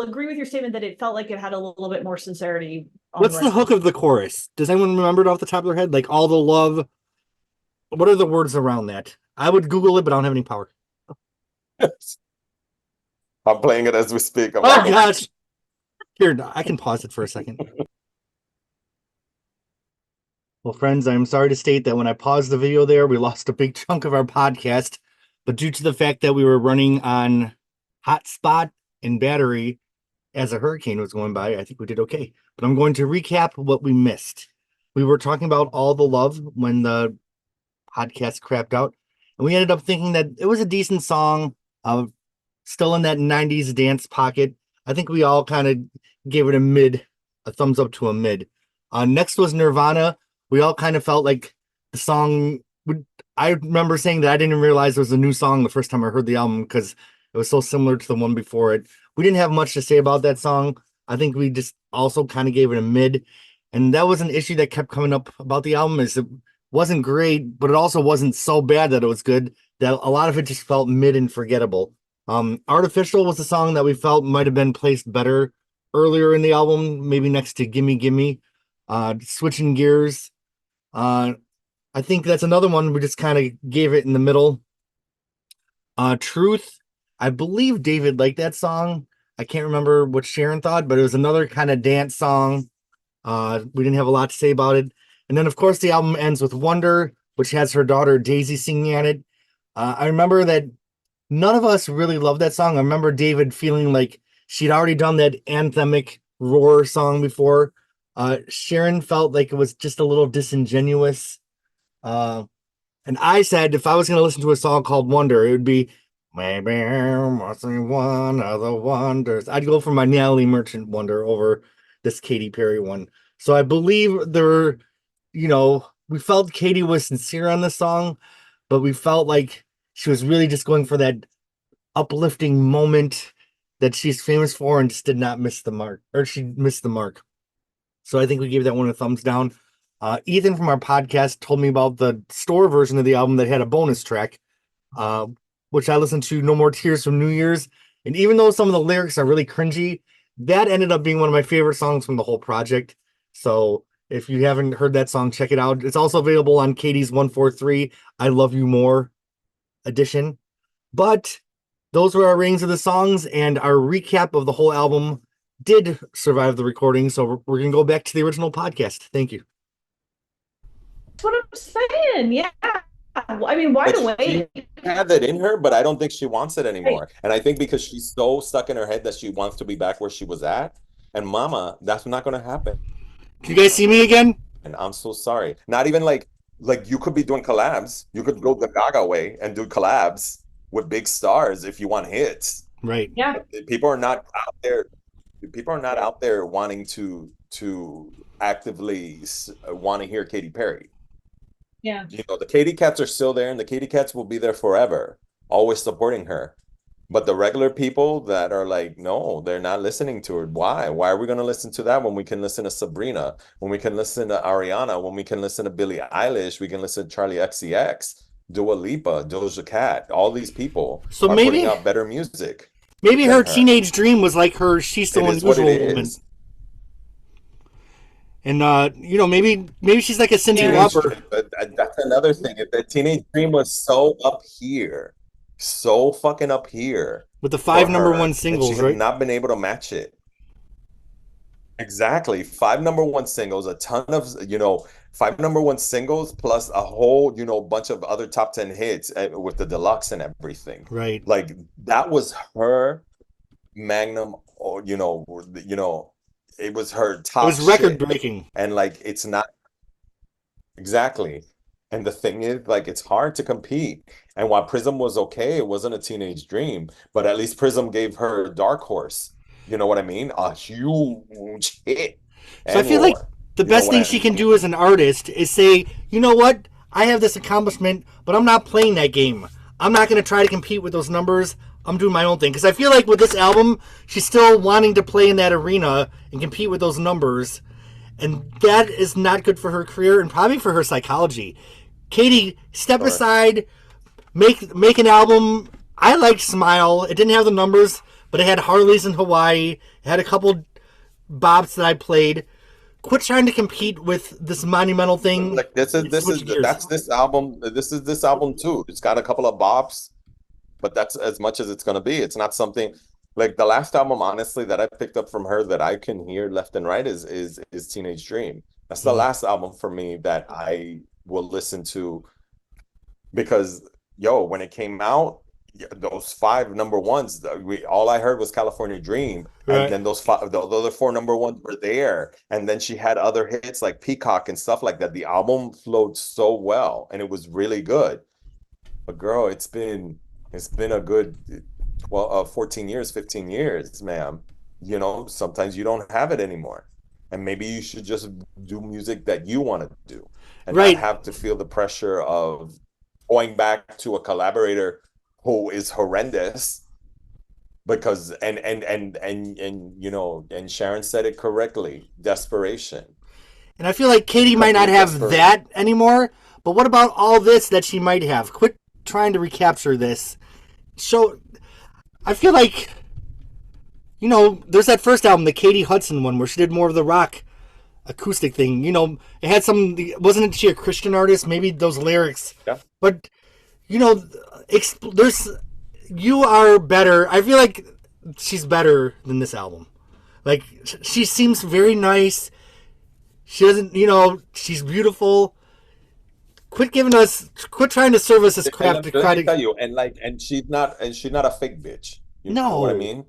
agree with your statement that it felt like it had a little bit more sincerity. What's the hook of the chorus? Does anyone remember it off the top of their head? Like all the love. What are the words around that? I would Google it, but I don't have any power. I'm playing it as we speak. Oh gosh. Here, I can pause it for a second. Well, friends, I'm sorry to state that when I paused the video there, we lost a big chunk of our podcast. But due to the fact that we were running on hotspot and battery as a hurricane was going by, I think we did okay. But I'm going to recap what we missed. We were talking about All the Love when the podcast crapped out. And we ended up thinking that it was a decent song, still in that 90s dance pocket. I think we all kind of gave it a thumbs up to a mid. Next was Nirvana. We all kind of felt like the song I remember saying that I didn't realize it was a new song the first time I heard the album because it was so similar to the one before it. We didn't have much to say about that song. I think we just also kind of gave it a mid. And that was an issue that kept coming up about the album is it wasn't great, but it also wasn't so bad that it was good, that a lot of it just felt mid and forgettable. Artificial was a song that we felt might have been placed better earlier in the album, maybe next to Gimme Gimme. Switching Gears. I think that's another one we just kind of gave it in the middle. Truth. I believe David liked that song. I can't remember what Sharon thought, but it was another kind of dance song. We didn't have a lot to say about it. And then, of course, the album ends with Wonder, which has her daughter Daisy singing on it. I remember that none of us really loved that song. I remember David feeling like she'd already done that anthemic Roar song before. Sharon felt like it was just a little disingenuous. And I said if I was going to listen to a song called Wonder, it would be maybe must be one of the wonders. I'd go for my Natalie Merchant Wonder over this Katy Perry one. So I believe we felt Katy was sincere on this song, but we felt like she was really just going for that uplifting moment that she's famous for and just did not miss the mark, or she missed the mark. So I think we gave that one a thumbs down. Ethan from our podcast told me about the store version of the album that had a bonus track, which I listened to, No More Tears from New Year's. And even though some of the lyrics are really cringy, that ended up being one of my favorite songs from the whole project. So if you haven't heard that song, check it out. It's also available on Katie's 143 I Love You More edition. But those were our ratings of the songs, and our recap of the whole album did survive the recording. So we're going to go back to the original podcast. Thank you. That's what I'm saying. Yeah. I mean, Wide Awake. She had that in her, but I don't think she wants it anymore. Right. And I think because she's so stuck in her head that she wants to be back where she was at. And mama, that's not going to happen. Can you guys see me again? And I'm so sorry. Not even like you could be doing collabs. You could go the Gaga way and do collabs with big stars if you want hits. Right. Yeah. People are not out there. People are not out there wanting to actively want to hear Katy Perry. Yeah. The Katy Cats are still there, and the Katy Cats will be there forever, always supporting her. But the regular people that are like, no, they're not listening to her. Why? Why are we going to listen to that when we can listen to Sabrina, when we can listen to Ariana, when we can listen to Billie Eilish, we can listen to Charlie XCX, Dua Lipa, Doja Cat, all these people are putting out better music. Maybe her teenage dream was like her She's So Unusual woman. And maybe she's like a Cyndi Lauper. That's another thing. If that teenage dream was so up here, so fucking up here, with the 5 number 1 singles, she right? Had not been able to match it. Exactly, 5 number 1 singles, a ton of 5 number 1 singles plus a whole bunch of other top 10 hits with the deluxe and everything. Right, like that was her magnum. It was her top. It was record breaking, and it's not exactly. And the thing is, it's hard to compete. And while Prism was okay, it wasn't a teenage dream, but at least Prism gave her Dark Horse. You know what I mean? A huge hit. So I feel like the best thing she can do as an artist is say, you know what? I have this accomplishment, but I'm not playing that game. I'm not going to try to compete with those numbers. I'm doing my own thing. Because I feel like with this album, she's still wanting to play in that arena and compete with those numbers. And that is not good for her career and probably for her psychology. Katy, step aside, make an album. I liked Smile. It didn't have the numbers, but it had Harley's in Hawaii. It had a couple bops that I played. Quit trying to compete with this monumental thing. This album. This is this album too. It's got a couple of bops, but that's as much as it's gonna be. It's not something like the last album, honestly, that I picked up from her that I can hear left and right is Teenage Dream. That's the last album for me that I will listen to, because when it came out, those 5 number 1s, all I heard was California Dream, right. And then the other 4 number 1s were there, and then she had other hits like Peacock and stuff like that. The album flowed so well, and it was really good. But girl, it's been a good 14 years, 15 years, ma'am. Sometimes you don't have it anymore, and maybe you should just do music that you want to do, and not have to feel the pressure of going back to a collaborator who is horrendous, because and you know, and Sharon said it correctly, desperation. And I feel like Katy might not have that anymore, but what about all this that she might have? Quit trying to recapture this. I feel like, you know, there's that first album, the Katy Hudson one, where she did more of the rock acoustic thing. You know, it had wasn't she a Christian artist? Maybe those lyrics. Yeah. But, you know, you are better. I feel like she's better than this album. Like, she seems very nice. She doesn't, you know, she's beautiful. Quit trying to serve us this crap. Let me tell you, and she's not a fake bitch. You know what I mean?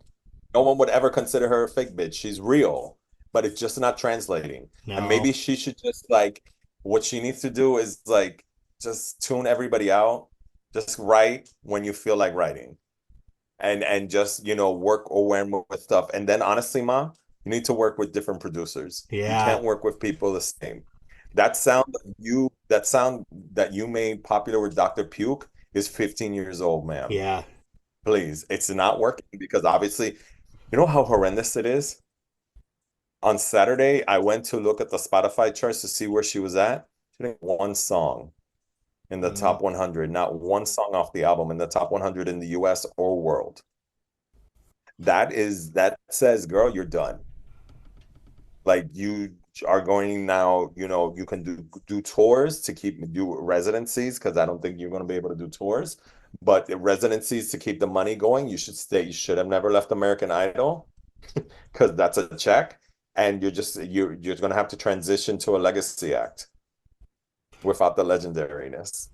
No one would ever consider her a fake bitch. She's real, but it's just not translating. No. And maybe she should just what she needs to do is just tune everybody out. Just write when you feel like writing, and just, you know, work with stuff. And then honestly, Ma, you need to work with different producers. Yeah. You can't work with people the same. That sound that you made popular with Dr. Puke is 15 years old, ma'am. Yeah. Please. It's not working because obviously, you know how horrendous it is? On Saturday, I went to look at the Spotify charts to see where she was at. She didn't have one song in the top 100, not one song off the album in the top 100 in the US or world. That says, girl, you're done. Like, you are going now, you know, you can do tours to do residencies, because I don't think you're going to be able to do tours, but residencies to keep the money going. You should stay. You should have never left American Idol, because that's a check, and you're going to have to transition to a legacy act without the legendariness.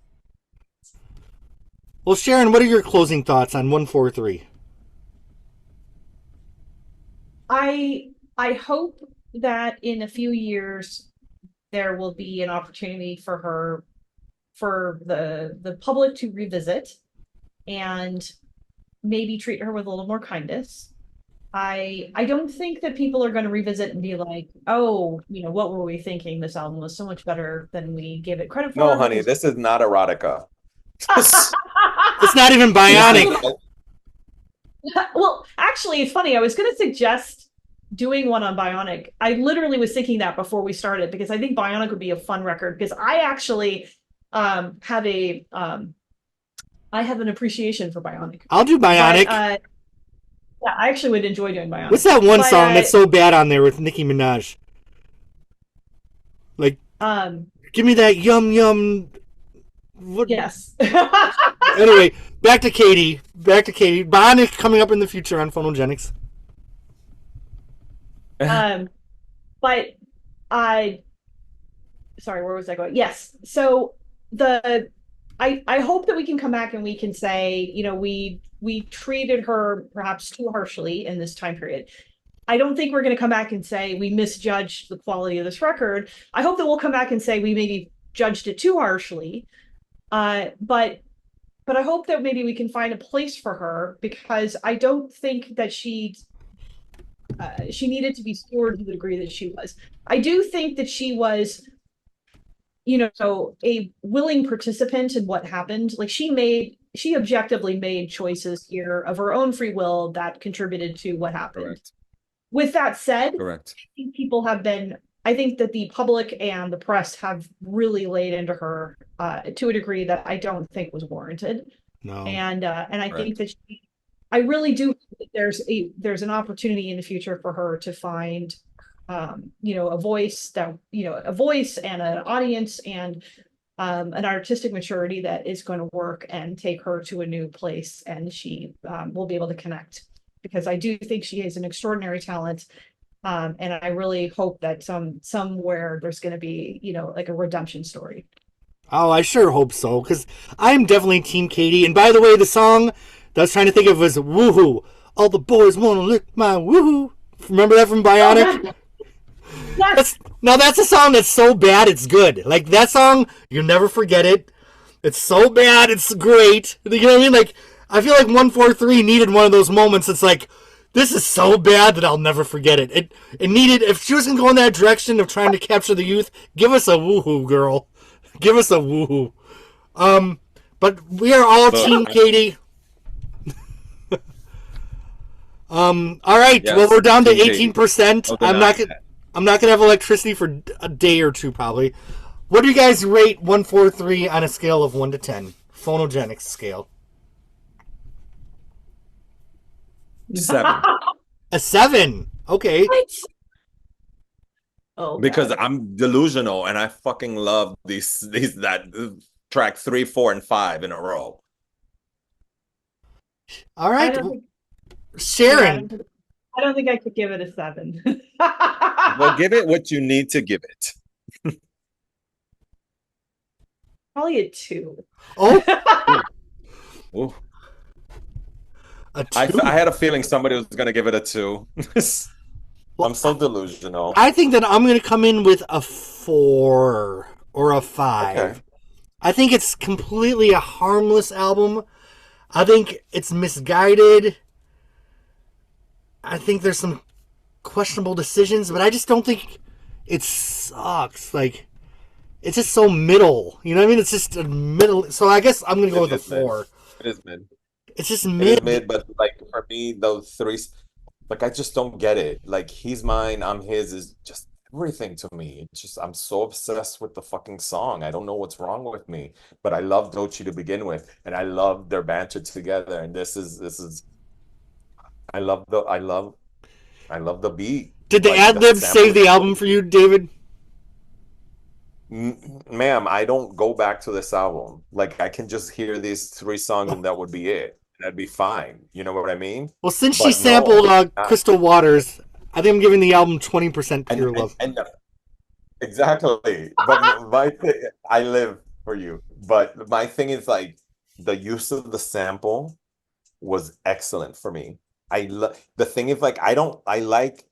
Well, Sharon, what are your closing thoughts on 143? I hope that in a few years there will be an opportunity for the public to revisit and maybe treat her with a little more kindness. I don't think that people are going to revisit and be like, oh, you know, what were we thinking? This album was so much better than we gave it credit for. No, honey, this is not erotica. It's not even Bionic. Well, actually, it's funny. I was going to suggest doing one on Bionic. I literally was thinking that before we started, because I think Bionic would be a fun record, because I actually have an appreciation for Bionic. I'll do Bionic. But, yeah, I actually would enjoy doing Bionic. What's that one song that's so bad on there with Nicki Minaj? Like, give me that yum yum. What? Yes. Anyway, back to Katy. Bionic coming up in the future on Phonogenics. But sorry, where was I going? Yes. So I hope that we can come back and we can say, you know, we treated her perhaps too harshly in this time period. I don't think we're going to come back and say we misjudged the quality of this record. I hope that we'll come back and say we maybe judged it too harshly. But I hope that maybe we can find a place for her, because I don't think that she needed to be scored to the degree that she was. I do think that she was, you know, so a willing participant in what happened. Like, she objectively made choices here of her own free will that contributed to what happened. Correct. With that said, Correct. I think that the public and the press have really laid into her to a degree that I don't think was warranted. No. And I think that I really do think that there's an opportunity in the future for her to find, you know, a voice and an audience and an artistic maturity that is going to work and take her to a new place, and she will be able to connect, because I do think she is an extraordinary talent. And I really hope that somewhere there's going to be, you know, like a redemption story. Oh, I sure hope so, because I'm definitely Team Katy. And by the way, the song that I was trying to think of was Woohoo. All the boys want to lick my woohoo. Remember that from Bionic? Yes. That's a song that's so bad it's good. Like, that song, you'll never forget it. It's so bad, it's great. You know what I mean? Like, I feel like 143 needed one of those moments. It's like, this is so bad that I'll never forget it. It needed, if she was going to go in that direction of trying to capture the youth, give us a woohoo, girl. Give us a woohoo. But we are all Team Katy. All right. Yes, Well, we're down to Team Katy. 18%. No I'm not denying I'm not gonna have electricity for a day or two probably. What do you guys rate 143 on a scale of 1 to 10? Phonogenics scale. that. 7. A 7. Okay. What? Oh, Because God. I'm delusional and I fucking love these that track 3, 4, and 5 in a row. All I right. don't think, Sharon. I don't think I could give it a 7. Well, give it what you need to give it. Probably a 2. Oh, Ooh. a 2. I had a feeling somebody was going to give it a 2. Well, I'm so delusional. I think that I'm going to come in with a 4 or a 5. Okay. I think it's completely a harmless album. I think it's misguided. I think there's some questionable decisions, but I just don't think it sucks. Like, it's just so middle. You know what I mean? It's just a middle. So I guess I'm going to go with a 4. It is mid. It's just It mid. is mid, but like for me, those 3, like I just don't get it. Like he's mine, I'm his is just everything to me. It's just I'm so obsessed with the fucking song. I don't know what's wrong with me, but I love Doechii to begin with, and I love their banter together. And this is I love the beat. Did the Like, ad libs sample save the is- album for you, David? Ma'am, I don't go back to this album. Like I can just hear these 3 songs and that would be it. That'd be fine. You know what I mean? Well, since But she no, sampled not- Crystal Waters, I think I'm giving the album 20% pure love. Exactly. But my thing, I live for you. But my thing is like the use of the sample was excellent for me. The thing is like I like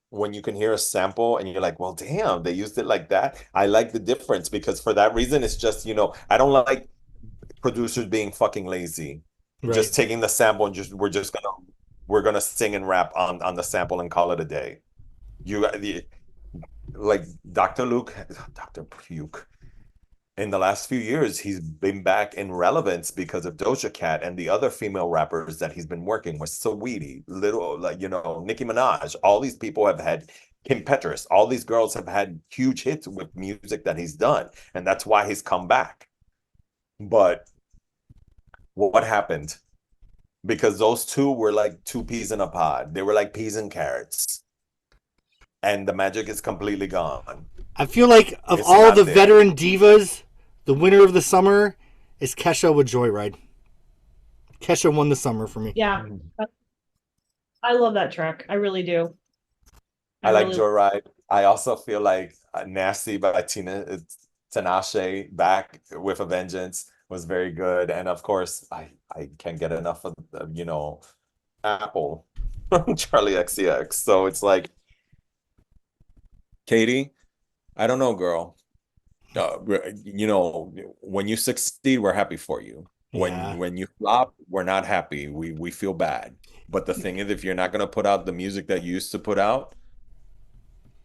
when you can hear a sample and you're like, well, damn, they used it like that. I like the difference because for that reason, it's just, I don't like producers being fucking lazy. Right. Just taking the sample and we're gonna sing and rap on the sample and call it a day. Like Dr. Puke. In the last few years, he's been back in relevance because of Doja Cat and the other female rappers that he's been working with. Saweetie, Nicki Minaj. All these people have had Kim Petras. All these girls have had huge hits with music that he's done, and that's why he's come back. But what happened? Because those two were like 2 peas in a pod. They were like peas and carrots, and the magic is completely gone. I feel like of It's all not the there. veteran divas, the winner of the summer is Kesha with Joyride. Kesha won the summer for me. Yeah. I love that track. I really do. I like really- Joyride. I also feel like Nasty by Tinashe back with a vengeance was very good. And of course, I can't get enough of Apple from Charlie XCX. So it's like, Katy, I don't know, girl. When you succeed, we're happy for you. Yeah. When you flop, we're not happy. We feel bad. But the thing is, if you're not gonna put out the music that you used to put out,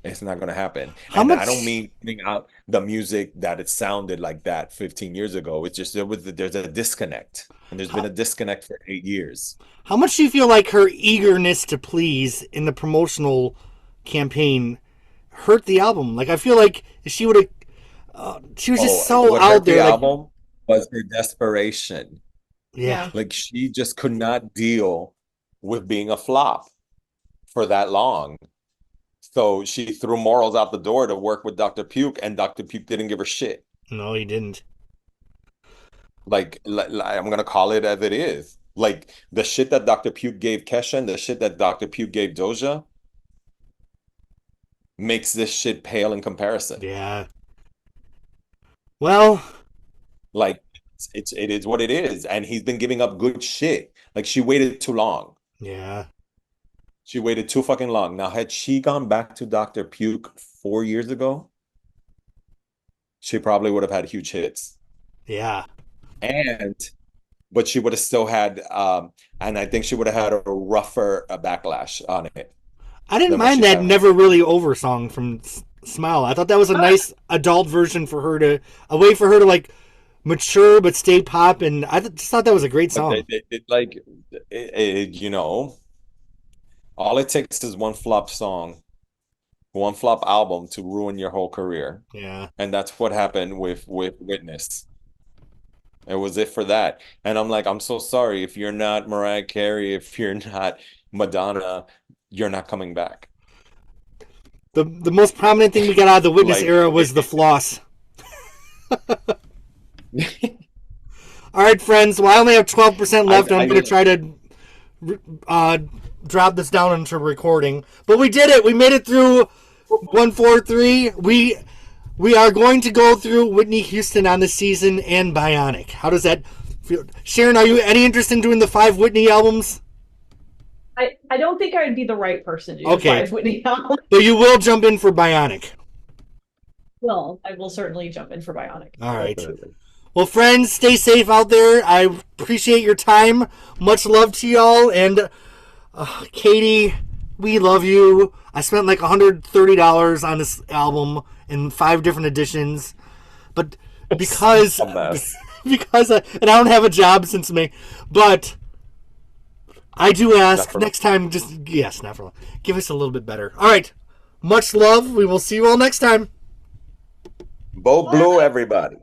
it's not gonna happen. How And much- I don't mean putting out the music that it sounded like that 15 years ago. It's just there's a disconnect, and there's been a disconnect for 8 years. How much do you feel like her eagerness to please in the promotional campaign hurt the album? Like, I feel like she would have. She was just so what out hurt the there. Like, album was her desperation. yeah. Like she just could not deal with being a flop for that long. So she threw morals out the door to work with Dr. Puke, and Dr. Puke didn't give her shit. No, he didn't. Like I'm gonna call it as it is. Like the shit that Dr. Puke gave Kesha and the shit that Dr. Puke gave Doja makes this shit pale in comparison. Yeah. Well, Like it is what it is, and he's been giving up good shit. Like she waited too long. yeah. She waited too fucking long. Now, had she gone back to Dr. Puke 4 years ago, she probably would have had huge hits. Yeah. But she would have still had, and I think she would have had a rougher backlash on it. I didn't Then what mind she that found. Never Really Over song from Smile. I thought that was a nice adult version for her a way for her to like mature but stay pop, and I just thought that was a great But song. All it takes is one flop song, one flop album to ruin your whole career. Yeah. And that's what happened with Witness. It was it for that. And I'm like, I'm so sorry. If you're not Mariah Carey, if you're not Madonna, you're not coming back. The most prominent thing we got out of the Witness Like, era was the floss. All right, friends. Well, I only have 12% left. I'm going to try to drop this down into recording. But we did it. We made it through 143. We are going to go through Whitney Houston on the season and Bionic. How does that feel? Sharon, are you any interest in doing the 5 Whitney albums? I don't think I would be the right person to do Okay. 5 Whitney albums. But you will jump in for Bionic. Well, I will certainly jump in for Bionic. All right. Well, friends, stay safe out there. I appreciate your time. Much love to y'all. And Katie, we love you. I spent like $130 on this album in 5 different editions. But because A mess. and I don't have a job since May, but I do ask next time, not for long. Give us a little bit better. All right. Much love. We will see you all next time. Bo Blue, everybody.